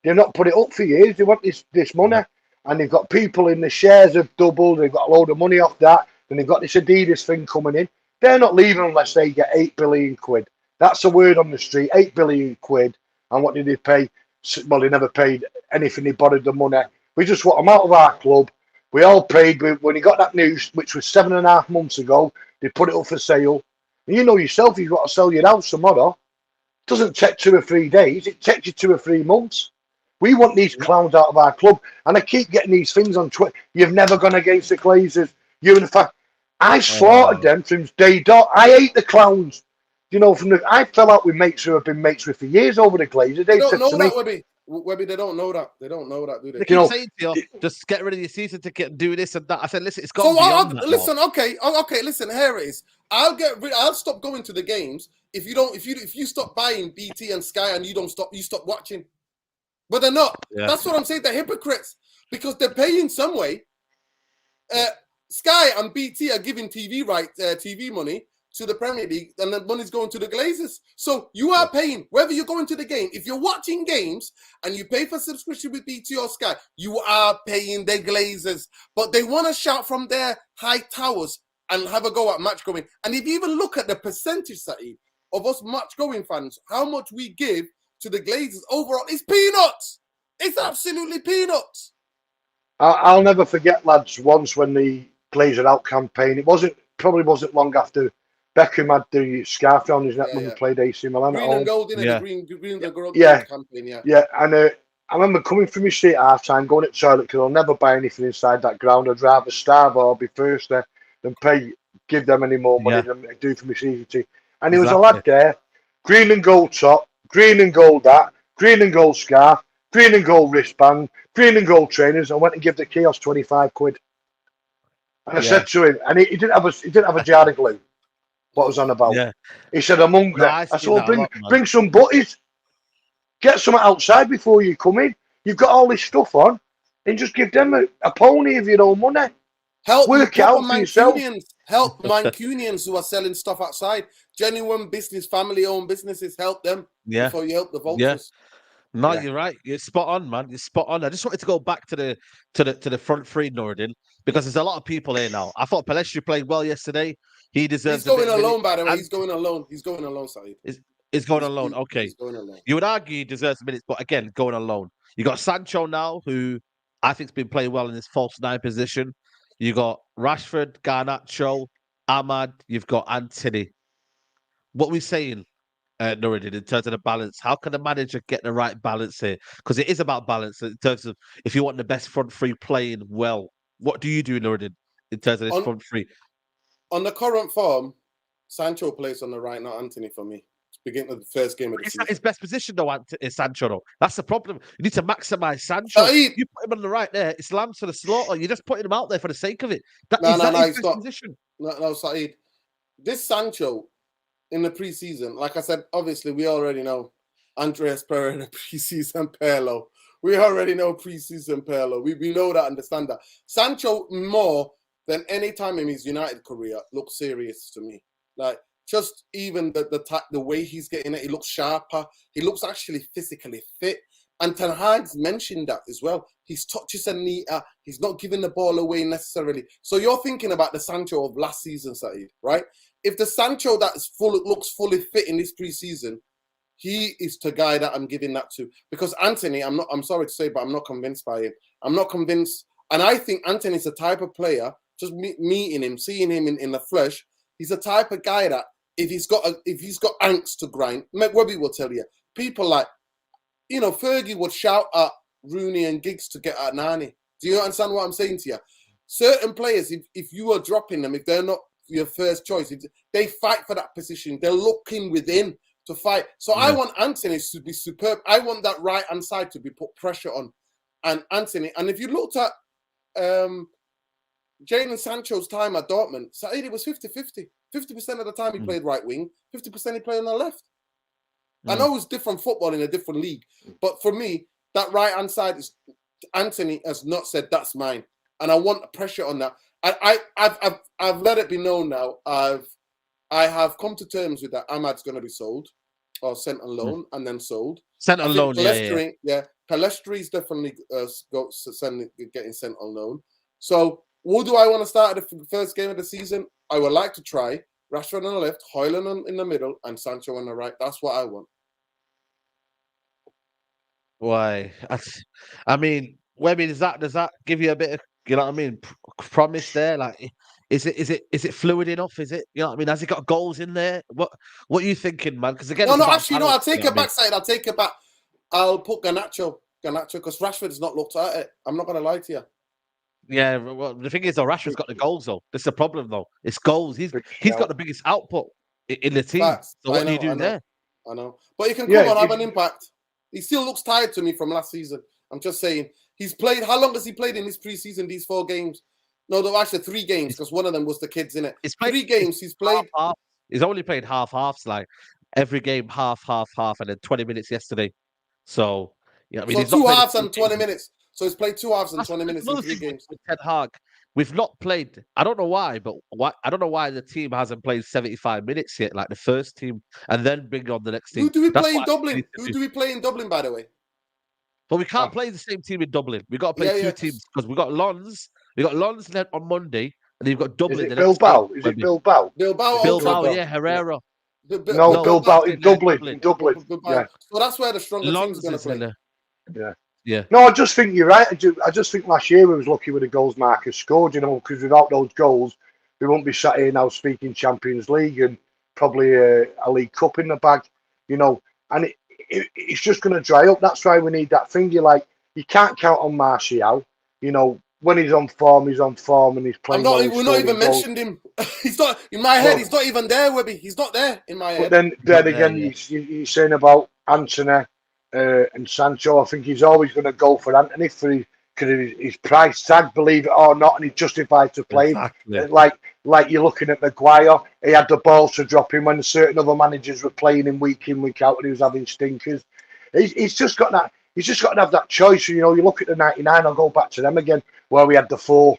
They've not put it up for years. They want this money. And they've got people in the shares have doubled. They've got a load of money off that. And they've got this Adidas thing coming in. They're not leaving unless they get 8 billion quid. That's the word on the street, 8 billion quid. And what did they pay? Well, they never paid anything. They borrowed the money. We just want them out of our club. We all paid. When he got that news, which was 7.5 months ago, they put it up for sale. And you know yourself, you've got to sell your house tomorrow. It doesn't take 2 or 3 days. It takes you 2 or 3 months. We want these clowns out of our club. And I keep getting these things on Twitter. You've never gone against the Glazers. I slaughtered them from day dot. I hate the clowns. You know, I fell out with mates who have been mates with for years over the Glazers. They don't know that, Webby. They don't know that. They don't know that, do they? They keep saying to you, just get rid of your season ticket and do this and that. I said, listen, it's got beyond that. Listen, okay, listen, here it is. I'll stop going to the games if you stop buying BT and Sky and you stop watching. But they're not. Yeah. That's what I'm saying. They're hypocrites because they're paying some way. Sky and BT are giving TV money to the Premier League, and the money's going to the Glazers. So you are paying, whether you're going to the game, if you're watching games and you pay for subscription with BT or Sky, you are paying the Glazers. But they want to shout from their high towers and have a go at match going. And if you even look at the percentage, Saeed, of us match going fans, how much we give to the Glazers overall, it's peanuts. It's absolutely peanuts. I'll never forget, lads, once when the Glazer Out campaign, probably wasn't long after Beckham had the scarf around his neck when we played AC Milan at Green home. and gold, innit? The green and gold campaign, Yeah, and I remember coming from my seat at half time, going to the toilet because I'll never buy anything inside that ground. I'd rather starve or be first there than give them any more money than I do for my season team. And there was a lad there, green and gold top, green and gold hat, green and gold scarf, green and gold wristband, green and gold trainers. I went and gave the kiosk 25 quid. And I said to him, and he didn't have a jar of glue. What was on about? Yeah. He said, I'm hungry. No, I said, well, bring some butties. Get some outside before you come in. You've got all this stuff on, and just give them a pony of your own money. Work out for yourself. Help Mancunians who are selling stuff outside. Genuine business, family-owned businesses. Help them before you help the vultures. Yeah. No, you're right. You're spot on, man. You're spot on. I just wanted to go back to the front three, Nuruddin, because there's a lot of people here now. I thought Pelestri played well yesterday. He deserves. He's going alone, by the way. He's going alone. He's going alone, Saeed. He's going alone. Okay. He's going alone. You would argue he deserves minutes, but again, going alone. You got Sancho now, who I think's been playing well in this false nine position. You got Rashford, Garnacho, Ahmad. You've got Anthony. What we saying, Nuruddin, in terms of the balance? How can the manager get the right balance here? Because it is about balance in terms of if you want the best front three playing well. What do you do, Nuruddin, in terms of this front three? On the current form, Sancho plays on the right, not Anthony for me. Beginning of the first game of the season. It's not his best position, though, Sancho, though. That's the problem. You need to maximise Sancho. You put him on the right there, it's lambs to the slaughter. You're just putting him out there for the sake of it. His best position. No, Saeed. This Sancho in the preseason, like I said, obviously we already know Andreas Pereira, preseason Pirlo. We already know preseason Pirlo. We know that, understand that. Sancho, more than any time in his United career, looks serious to me. Like, just even the way he's getting it, he looks sharper. He looks actually physically fit. And Ten Hag's mentioned that as well. His touches are neater. He's not giving the ball away necessarily. So you're thinking about the Sancho of last season, Saeed, right? If the Sancho that is looks fully fit in this preseason, he is the guy that I'm giving that to. Because Anthony, I'm sorry to say, but I'm not convinced by him. I'm not convinced. And I think Anthony's the type of player, just meeting him, seeing him in the flesh, he's the type of guy that if he's got angst to grind, Webby will tell you. People like, Fergie would shout at Rooney and Giggs to get at Nani. Do you understand what I'm saying to you? Certain players, if you are dropping them, if they're not your first choice, they fight for that position. They're looking within to fight. So I want Anthony to be superb. I want that right-hand side to be put pressure on. And Anthony, and if you looked at Jadon Sancho's time at Dortmund, Saeed was 50-50. 50% of the time he played right wing, 50% he played on the left. I know it's different football in a different league, but for me, that right-hand side is Anthony has not said that's mine, and I want pressure on that. I've let it be known now. I have come to terms with that. Ahmad's going to be sold or sent on loan and then sold. Sent on loan, Pelestri is definitely getting sent on loan. So, what do I want to start at the first game of the season? I would like to try Rashford on the left, Højlund in the middle, and Sancho on the right. That's what I want. Why? I mean, Webby, does that give you a bit of, you know what I mean, promise there? Like, is it fluid enough? Is it, you know what I mean? Has it got goals in there? What are you thinking, man? Because again, I'll take it back, Side. I'll take it back. I'll put Garnacho, because Rashford's not looked at it. I'm not going to lie to you. Yeah, well, the thing is, though, Rashford's got the goals, though. That's the problem, though. It's goals. He's got the biggest output in the team. So what do you do there? I know. But he can come on, have an impact. He still looks tired to me from last season. I'm just saying. He's played, how long has he played in this preseason, these 4 games? No, there were actually 3 games, because one of them was the kids, in it. 3 games he's played. Half. He's only played half-halves, like every game, half, and then 20 minutes yesterday. So, yeah, I mean, so 2 halves and 20 minutes. So he's played 2 halves and 20 minutes in 3 games. With Ten Hag, we've not played. I don't know why, but I don't know why the team hasn't played 75 minutes yet, like the first team, and then bring on the next team. Who do we play in Dublin? Who do we play in Dublin, by the way? But we can't play the same team in Dublin. We've got to play 2 teams because we've got Lons. We've got Lons on Monday, and you've got Dublin. Is it Bilbao? Is it Bilbao? Bilbao, yeah, Herrera. No, Bilbao in Dublin. Yeah. So that's where the stronger team's going to play. Yeah. No, I just think you're right. I just think last year we was lucky with the goals Marcus scored, because without those goals, we won't be sat here now speaking Champions League. And probably a League Cup in the bag, you know, and it's just going to dry up. That's why we need that thing. You can't count on Martial, you know. When he's on form, and he's playing well. We're not even mentioned him. He's not in my head. He's not even there, Webby. He's not there in my head. But then again, you're saying about Anthony and Sancho. I think he's always going to go for Anthony because his price tag, believe it or not, and he's justified to play. Exactly. Like you're looking at Maguire, he had the balls to drop him when certain other managers were playing him week in, week out, and he was having stinkers. He's just got that. He's just got to have that choice. You know, you look at the 99. I'll go back to them again, where we had the 4.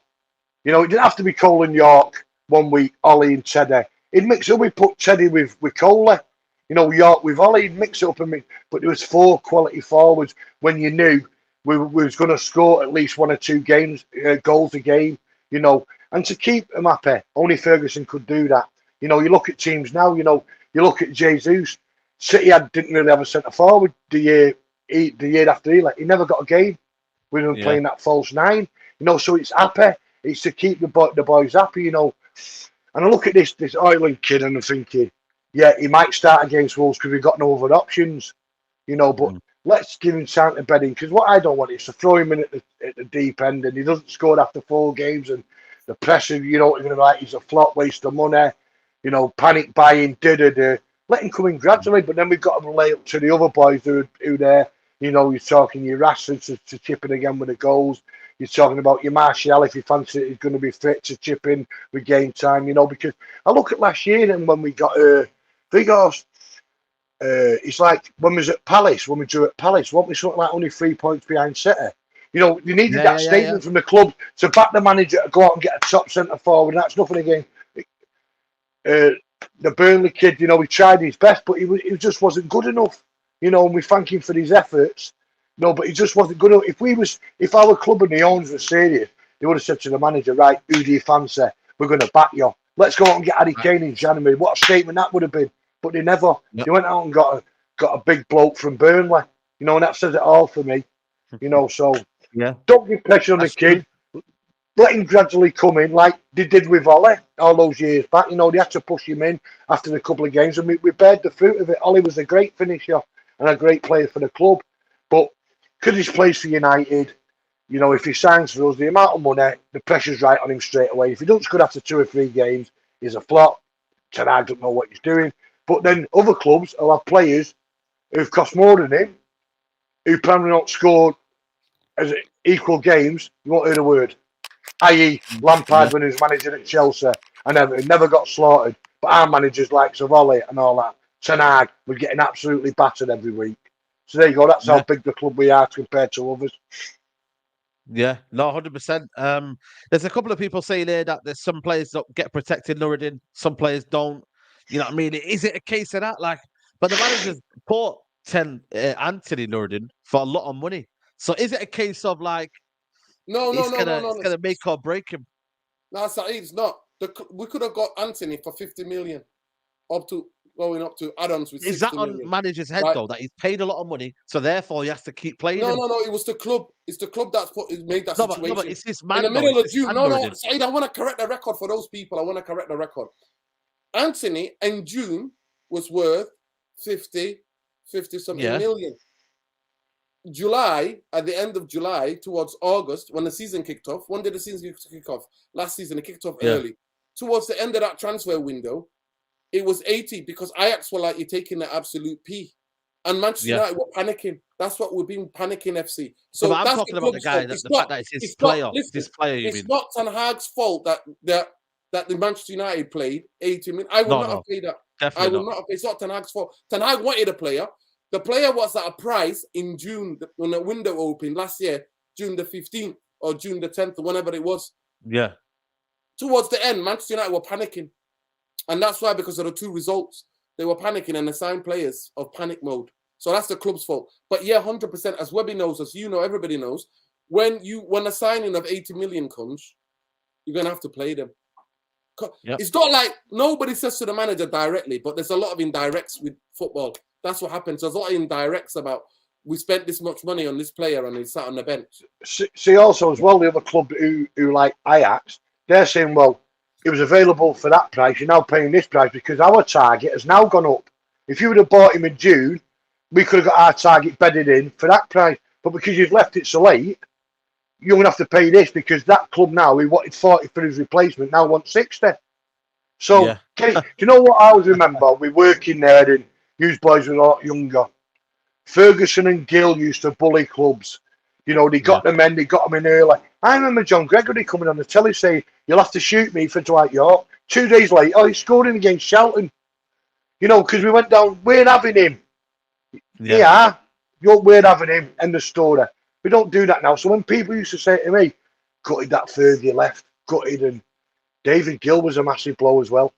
You know, it didn't have to be Cole and York one week, Ollie and Teddy. He'd mix it up. We put Teddy with Coley. You know, York with Ollie. He'd mix it up but there was 4 quality forwards when you knew we was going to score at least 1 or 2 goals a game. You know, and to keep them happy, only Ferguson could do that. You know, you look at teams now. You know, you look at Jesus. City didn't really have a centre forward the year after he never got a game. We were playing that false 9. You know, so it's happy. It's to keep the boys happy. You know, and I look at this Ireland kid and I'm thinking, yeah, he might start against Wolves because we've got no other options. You know, but let's give him time to bed in, because what I don't want is to throw him in at the deep end and he doesn't score after 4 games and the pressure. You know, you're like he's a flop, waste of money. You know, panic buying, Let him come in gradually, but then we've got to relate up to the other boys who there. You know, you're talking your Rashford to chip in again with the goals. You're talking about your Martial, if you fancy it, he's going to be fit to chip in with game time, you know, because I look at last year and when we got Vigos, it's like when we was at Palace, when we drew at Palace, weren't we something like only 3 points behind City? You know, you needed that statement from the club to back the manager to go out and get a top centre forward, and that's nothing again. The Burnley kid, you know, he tried his best, but he just wasn't good enough. You know, and we thank him for his efforts. No, but he just wasn't good enough. If our club and the owners were serious, they would have said to the manager, right, who do you fancy? We're going to back you. Let's go out and get Harry Kane in January. What a statement that would have been. But they never. Yep. They went out and got a big bloke from Burnley. You know, and that says it all for me. You know, so don't give pressure on the kid. True. Let him gradually come in like they did with Ollie all those years back. You know, they had to push him in after a couple of games, and we bared the fruit of it. Ollie was a great finisher and a great player for the club. But because he's plays for United, you know, if he signs for us, the amount of money, the pressure's right on him straight away. If he doesn't score after 2 or 3 games, he's a flop. Tonight don't know what he's doing. But then other clubs will have players who've cost more than him, who probably not scored as equal games. You won't hear a word. I.e. Lampard when he was manager at Chelsea and never got slaughtered. But our managers like Savoli and all that, Tenag, we're getting absolutely battered every week. So there you go. That's how big the club we are compared to others. Yeah, no, 100%. There's a couple of people saying here that there's some players that get protected, Nuruddin, some players don't. You know what I mean? Is it a case of that? Like, but the managers bought Anthony Nuruddin for a lot of money. So is it a case of like, no, it's gonna make or break him? No, Saeed, it's not. We could have got Anthony for 50 million, going up to Adams with 60 Is that on million. manager's head though, that he's paid a lot of money, so therefore he has to keep playing? No. It was the club. It's the club that's made that situation. But it's this man in the middle of June. No, Saeed, I want to correct the record for those people. I want to correct the record. Anthony in June was worth 50 something million. July, at the end of July, towards August, when the season kicked off. When did the season kick off? Last season, it kicked off early. Towards the end of that transfer window, it was 80 because Ajax were like, you're taking the absolute pee. And Manchester United were panicking. That's what we've been panicking, FC. So I'm talking about the guy, the fact that it's his player. It's not Ten Hag's fault that the Manchester United played 80 minutes. I will not have played that. Definitely I will not have played. It's not Ten Hag's fault. Ten Hag wanted a player. The player was at a price in June when the window opened last year, June the 15th or June the 10th or whenever it was. Yeah. Towards the end, Manchester United were panicking. And that's why, because of the 2 results, they were panicking and assigned players of panic mode. So that's the club's fault. But 100%, as Webby knows, as you know, everybody knows, when a signing of 80 million comes, you're going to have to play them. It's not like nobody says to the manager directly, but there's a lot of indirects with football. That's what happens. There's a lot of indirects about, we spent this much money on this player and he sat on the bench. See also as well, the other club who like Ajax, they're saying, well, it was available for that price. You're now paying this price because our target has now gone up. If you would have bought him in June, we could have got our target bedded in for that price. But because you've left it so late, you're going to have to pay this because that club now, he wanted 40 for his replacement, now wants 60. So, do you know what I always remember? We working there and you boys were a lot younger. Ferguson and Gill used to bully clubs. You know, they got them in, they got them in early. I remember John Gregory coming on the telly saying, you'll have to shoot me for Dwight York. 2 days later, oh, he's scoring against Shelton. You know, because we went down, we're having him. Yeah, we're having him, end of story. We don't do that now. So when people used to say to me, gutted that Fergie left, gutted, and David Gill was a massive blow as well.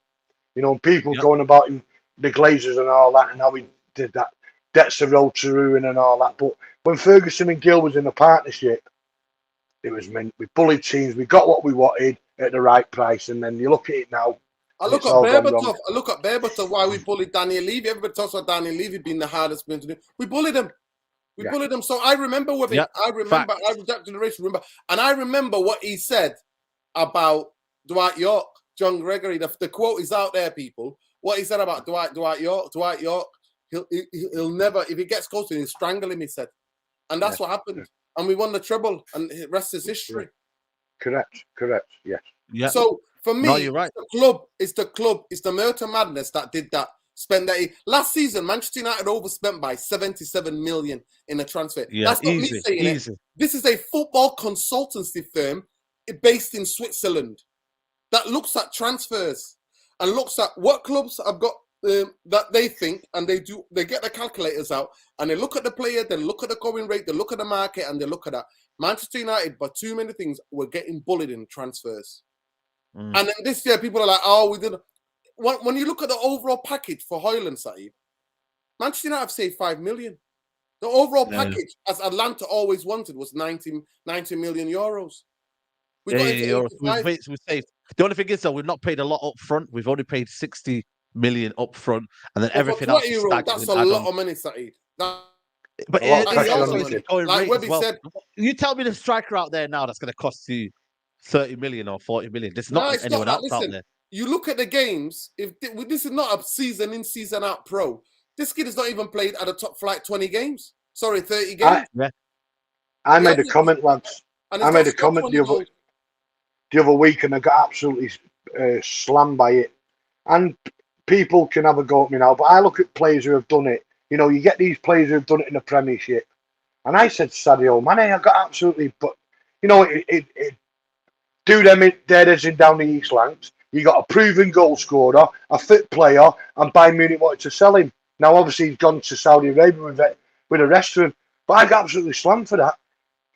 You know, people going about him, the Glazers and all that, and how he did that. Debts the road to ruin and all that. But when Ferguson and Gill was in a partnership, it was meant we bullied teams, we got what we wanted at the right price, and then you look at it now. I look at Berbatov, why we bullied Daniel Levy. Everybody talks about Daniel Levy being the hardest man to do. We bullied him. We bullied him. So I remember what I was that generation, and I remember what he said about Dwight York, John Gregory. The quote is out there, people. What he said about Dwight York, he'll never, if he gets close to him, he'll strangle him, he said. And that's what happened. And we won the treble, and the rest is history. Correct, yes. Yeah. So for me, you're right. it's the Merton Madness that did that. Spend that last season, Manchester United overspent by 77 million in a transfer. Yeah, that's not me saying it. This is a football consultancy firm based in Switzerland that looks at transfers and looks at what clubs have got that they think, and they get the calculators out and they look at the player, they look at the going rate, they look at the market, and they look at that. Manchester United, but too many things, were getting bullied in transfers. And then this year, people are like, oh, we did. When you look at the overall package for Højlund, Saeed, Manchester United have saved 5 million. The overall package, as Atlanta always wanted, was 90 million euros. We got into 85. We saved. The only thing is, though, we've not paid a lot up front. We've only paid 60 million up front, and then everything else is stacked. That's a lot of money, Saeed. But it's also going like rate as well. said, you tell me the striker out there now that's going to cost you 30 million or 40 million. There's not anyone else out there. You look at the games. If this is not a season in, season out pro, this kid has not even played at a top flight 20 games. Sorry, 30 games. I made a comment, lads. I made a comment the other week, and I got absolutely slammed by it. And people can have a go at me now, but I look at players who have done it. You know, you get these players who have done it in the Premiership. And I said, Sadio Mane, I got absolutely, but you know, do them dead as in down the East Lancs. You got a proven goal scorer, a fit player, and Bayern Munich wanted to sell him. Now, obviously, he's gone to Saudi Arabia with the rest of him, but I got absolutely slammed for that.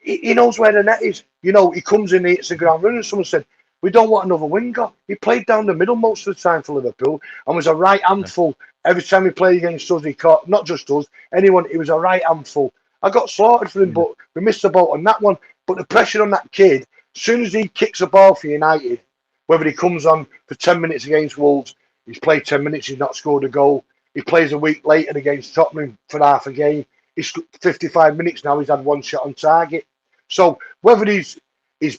He knows where the net is. You know, he comes in, he hits the ground running. Someone said, we don't want another winger. He played down the middle most of the time for Liverpool and was a right handful. Every time he played against us, he caught, not just us, anyone, he was a right handful. I got slaughtered for him, but we missed the boat on that one. But the pressure on that kid, as soon as he kicks a ball for United, whether he comes on for 10 minutes against Wolves, he's played 10 minutes, he's not scored a goal. He plays a week later against Tottenham for half a game. He's 55 minutes now, he's had one shot on target. So whether he's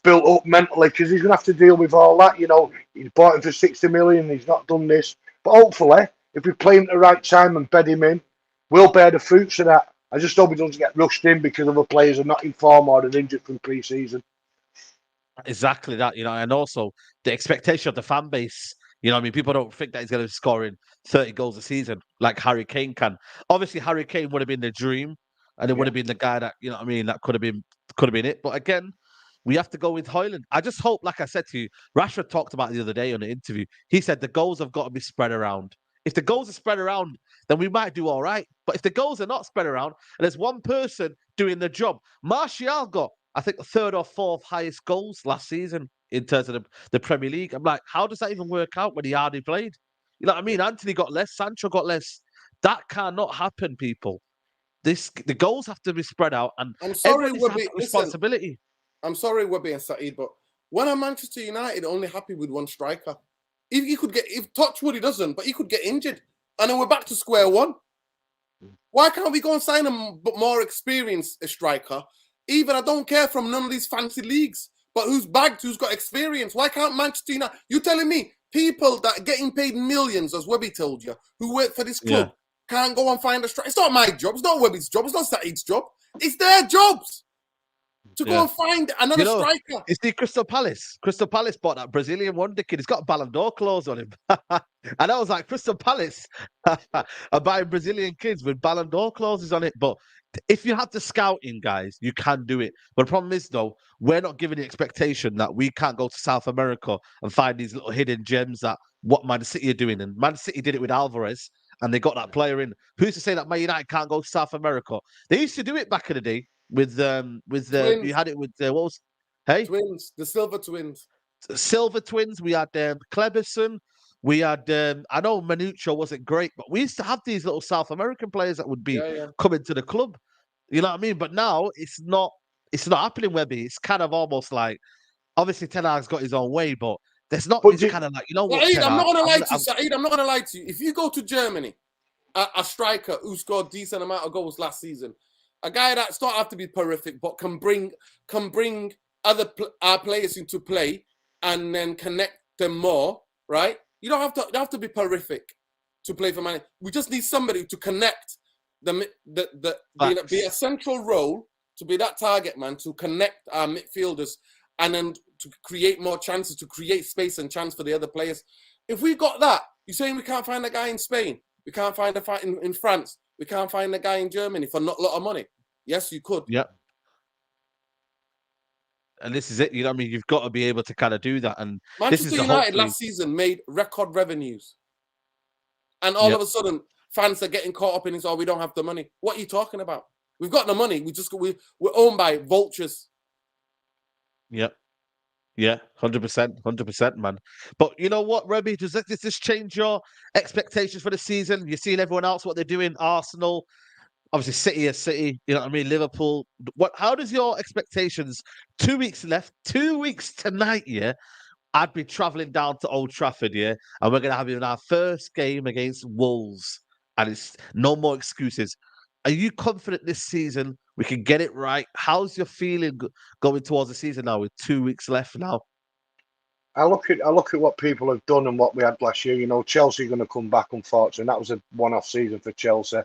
built up mentally, because he's going to have to deal with all that, you know, he's bought him for 60 million, he's not done this. But hopefully, if we play him at the right time and bed him in, we'll bear the fruits of that. I just hope he doesn't get rushed in because other players are not in form or they're injured from pre-season. Exactly that, you know, and also the expectation of the fan base. You know what I mean? People don't think that he's going to be scoring 30 goals a season like Harry Kane can. Obviously, Harry Kane would have been the dream, and it would have been the guy that, you know what I mean, that could have been it. But again, we have to go with Højlund. I just hope, like I said to you, Rashford talked about it the other day on the interview. He said the goals have got to be spread around. If the goals are spread around, then we might do all right. But if the goals are not spread around, and there's one person doing the job, Martial got, I think, the third or fourth highest goals last season in terms of the Premier League. I'm like, how does that even work out when he hardly played? You know what I mean? Anthony got less, Sancho got less. That cannot happen, people. The goals have to be spread out, and I'm sorry, everybody's got responsibility. I'm sorry, Webby and Saeed, but when I'm Manchester United only happy with one striker, if Touchwood he doesn't, but he could get injured, and then we're back to square one. Why can't we go and sign a more experienced striker? Even I don't care from none of these fancy leagues. but who's bagged, who's got experience. Why can't Manchester United? You telling me people that are getting paid millions, as Webby told you, who work for this club, can't go and find a striker? It's not my job. It's not Webby's job. It's not Saeed's job. It's their jobs to go and find another striker. You see, Crystal Palace bought that Brazilian wonder kid. He's got a Ballon d'Or clause on him. And I was like, Crystal Palace are buying Brazilian kids with Ballon d'Or clauses on it. But if you have the scouting, guys, you can do it. But the problem is, though, we're not given the expectation that we can't go to South America and find these little hidden gems that what Man City are doing. And Man City did it with Alvarez, and they got that player in. Who's to say that Man United can't go to South America? They used to do it back in the day with you had it with what was twins, the Silver Twins. Silver Twins. We had Kleberson. We had I know Manuccio wasn't great, but we used to have these little South American players that would be coming to the club. You know what I mean? But now it's not happening, Webby. It's kind of almost like, obviously Ten Hag's got his own way, but there's not this kind of like, you know what? Saeed, I'm not gonna lie to you, Saeed. I'm not gonna lie to you. If you go to Germany, a striker who scored decent amount of goals last season, a guy that's not have to be terrific, but can bring other players into play and then connect them more, right? You don't have to be horrific to play for Man. We just need somebody to connect be a central role, to be that target man, to connect our midfielders and then to create more chances, to create space and chance for the other players. If we got that, you're saying we can't find a guy in Spain, we can't find a fight in France, we can't find a guy in Germany for not a lot of money. Yes, you could. Yeah. And this is it. You know what I mean? You've got to be able to kind of do that. And Manchester United last season made record revenues. And all of a sudden, fans are getting caught up in this, we don't have the money. What are you talking about? We've got the money. We're owned by vultures. Yep. Yeah, 100%, man. But you know what, Remy? Does this change your expectations for the season? You're seeing everyone else, what they're doing, Arsenal, obviously City is City, you know what I mean, Liverpool. How does your expectations, 2 weeks left, 2 weeks tonight, I'd be travelling down to Old Trafford, and we're going to have our first game against Wolves, and it's no more excuses. Are you confident this season we can get it right? How's your feeling going towards the season now with 2 weeks left now? I look at what people have done and what we had last year. You know, Chelsea are going to come back, unfortunately. That was a one-off season for Chelsea.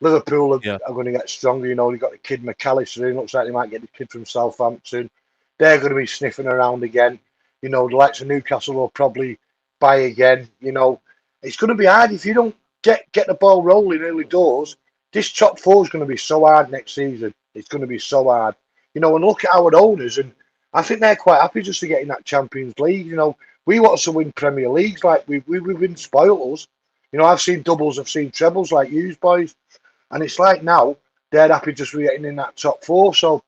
Liverpool are going to get stronger. You know, they've got the kid McAllister in. Looks like they might get the kid from Southampton. They're going to be sniffing around again. You know, the likes of Newcastle will probably buy again. You know, it's going to be hard if you don't get the ball rolling early doors. This top four is going to be so hard next season. It's going to be so hard. You know, and look at our owners, and I think they're quite happy just to get in that Champions League. You know, we want to win Premier Leagues like we've been spoiled. You know, I've seen doubles, I've seen trebles like you boys. And it's like now they're happy just getting in that top four. So,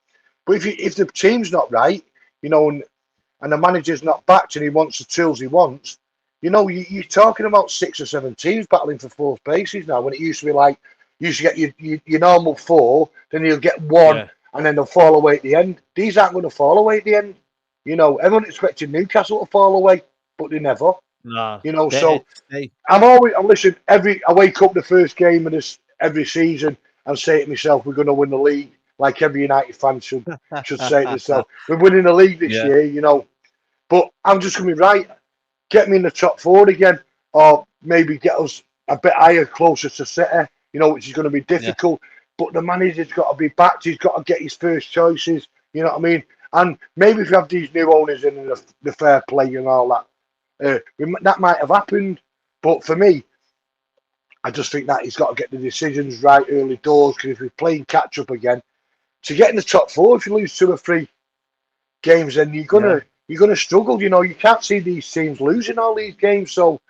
but if the team's not right, you know, and the manager's not backed and he wants the tools he wants, you know, you're talking about 6 or 7 teams battling for fourth places now. When it used to be like you used to get your normal 4, then you'll get 1, and then they'll fall away at the end. These aren't going to fall away at the end. You know, everyone expected Newcastle to fall away, but they never. Nah, you know, so I listen. I wake up the first game of this every season and say to myself, we're going to win the league, like every United fan should say to themselves. We're winning the league this year, you know. But I'm just going to be right. Get me in the top 4 again, or maybe get us a bit higher, closer to City, you know, which is going to be difficult. But the manager's got to be backed. He's got to get his first choices, you know what I mean? And maybe if you have these new owners in the fair play and all that, that might have happened. But for me, I just think that he's got to get the decisions right early doors, because if we're playing catch up again, to get in the top 4, if you lose 2 or 3 games, then you're gonna struggle. You know, you can't see these teams losing all these games. So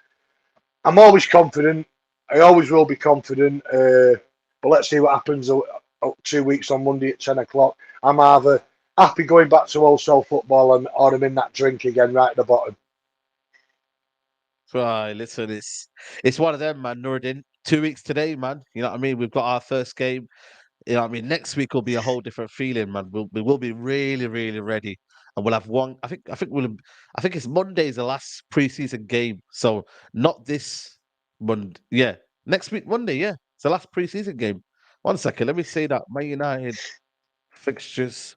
I'm always confident. I always will be confident. But let's see what happens 2 weeks on Monday at 10 o'clock. I'm either happy going back to old soul football or I'm in that drink again right at the bottom. Right, listen, it's one of them, man. Nuruddin, 2 weeks today, man. You know what I mean? We've got our first game. You know what I mean? Next week will be a whole different feeling, man. We will be really, really ready, and we'll have one. I think it's Monday's the last preseason game. So not this Monday. Yeah, next week Monday. Yeah, it's the last preseason game. 1 second, let me say that Man United fixtures.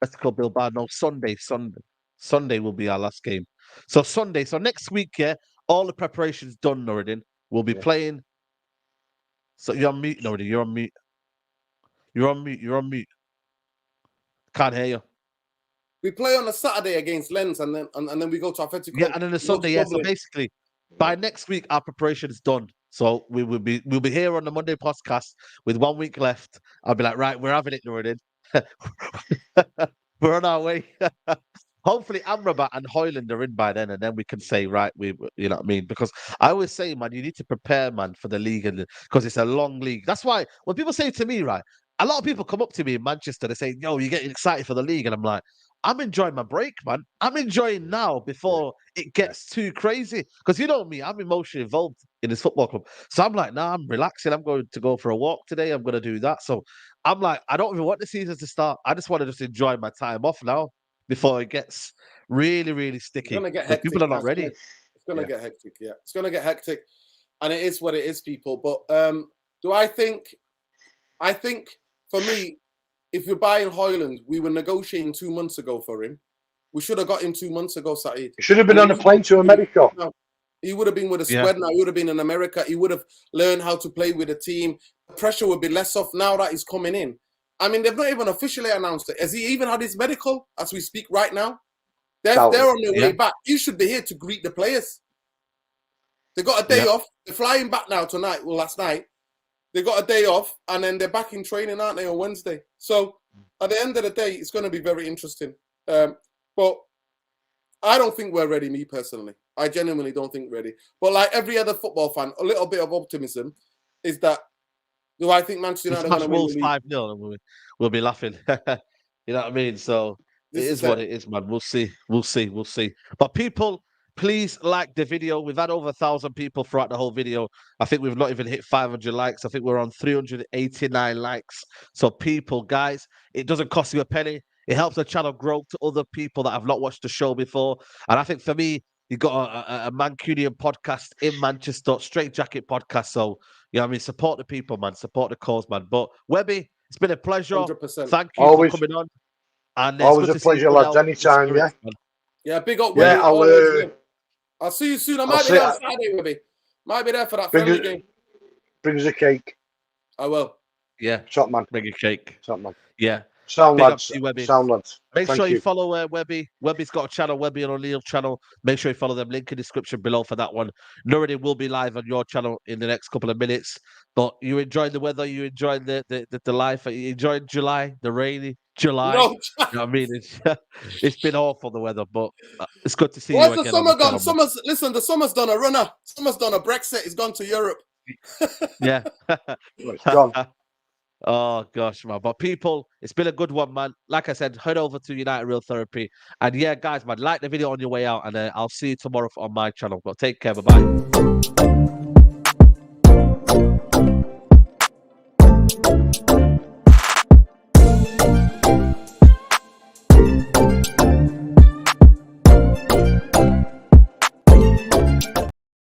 Atletico Bilbao. No, Sunday will be our last game. So Sunday. So next week, yeah, all the preparations done, Nuruddin. We'll be playing. So you're on mute, Nuruddin. You're on mute. You're on mute. You're on mute. Can't hear you. We play on a Saturday against Lens, and then we go to Atletico. Yeah, and then the Sunday. Yeah. So basically, by next week, our preparation is done. So we'll be here on the Monday podcast with 1 week left. I'll be like, right, we're having it, Nuruddin. We're on our way. Hopefully Amrabat and Hoyland are in by then, and then we can say, right, you know what I mean? Because I always say, man, you need to prepare, man, for the league, because it's a long league. That's why when people say to me, right, a lot of people come up to me in Manchester, they say, yo, you're getting excited for the league, and I'm like, I'm enjoying my break, man. I'm enjoying now before it gets too crazy. Because you know me, I'm emotionally involved in this football club. So I'm like, nah, I'm relaxing. I'm going to go for a walk today. I'm going to do that. So I'm like, I don't even want the season to start. I just want to just enjoy my time off now before it gets really, really sticky. It's gonna get hectic. People are not ready. It's gonna get hectic. Yeah, it's gonna get hectic, and it is what it is, people. But do I think? I think for me, if you're buying Hoyland, we were negotiating 2 months ago for him. We should have got him 2 months ago, Saeed. He should have been on a plane to America. He would have been with a squad now. He would have been in America. He would have learned how to play with a team. The pressure would be less off now that he's coming in. I mean, they've not even officially announced it. Has he even had his medical as we speak right now? They're on their way back. You should be here to greet the players. They got a day off. They're flying back now tonight. Well, last night. They got a day off, and then they're back in training, aren't they, on Wednesday? So at the end of the day, it's going to be very interesting. But I don't think we're ready, me personally. I genuinely don't think we're ready. But like every other football fan, a little bit of optimism is that, do I think Manchester United are going to win the league? 5-0, and we'll be laughing. You know what I mean? So it is what it is, man. We'll see. We'll see. But people, please like the video. We've had over 1,000 people throughout the whole video. I think we've not even hit 500 likes. I think we're on 389 likes. So people, guys, it doesn't cost you a penny. It helps the channel grow to other people that have not watched the show before. And I think for me, you got a Mancunian podcast in Manchester, Straightjacket podcast. So, you know what I mean? Support the people, man. Support the cause, man. But Webby, it's been a pleasure. 100%. Thank you for coming on. And always a pleasure, lads. Anytime, yeah. Yeah, big up. Yeah, I'll see you soon. I might be there on Saturday, Webby. Might be there for that friendly game. Bring us a cake. I will. Yeah. Top man. Bring a cake. Top man. Yeah. Sound lads. Sound lads. Make sure you follow Webby. Webby's got a channel, Webby and O'Neill channel. Make sure you follow them. Link in the description below for that one. Nuruddin will be live on your channel in the next couple of minutes. But you enjoying the weather? You enjoying the life? You enjoying July, the rainy July? No. You know what I mean? It's been awful, the weather, but it's good to see Where's you again. The summer gone? Listen, the summer's done a runner. Summer's done a Brexit. It's gone to Europe. Yeah. It's gone. Oh gosh, man. But people, it's been a good one, man. Like I said, head over to United Real Therapy. And yeah, guys, man, like the video on your way out, and I'll see you tomorrow on my channel. But take care, bye-bye.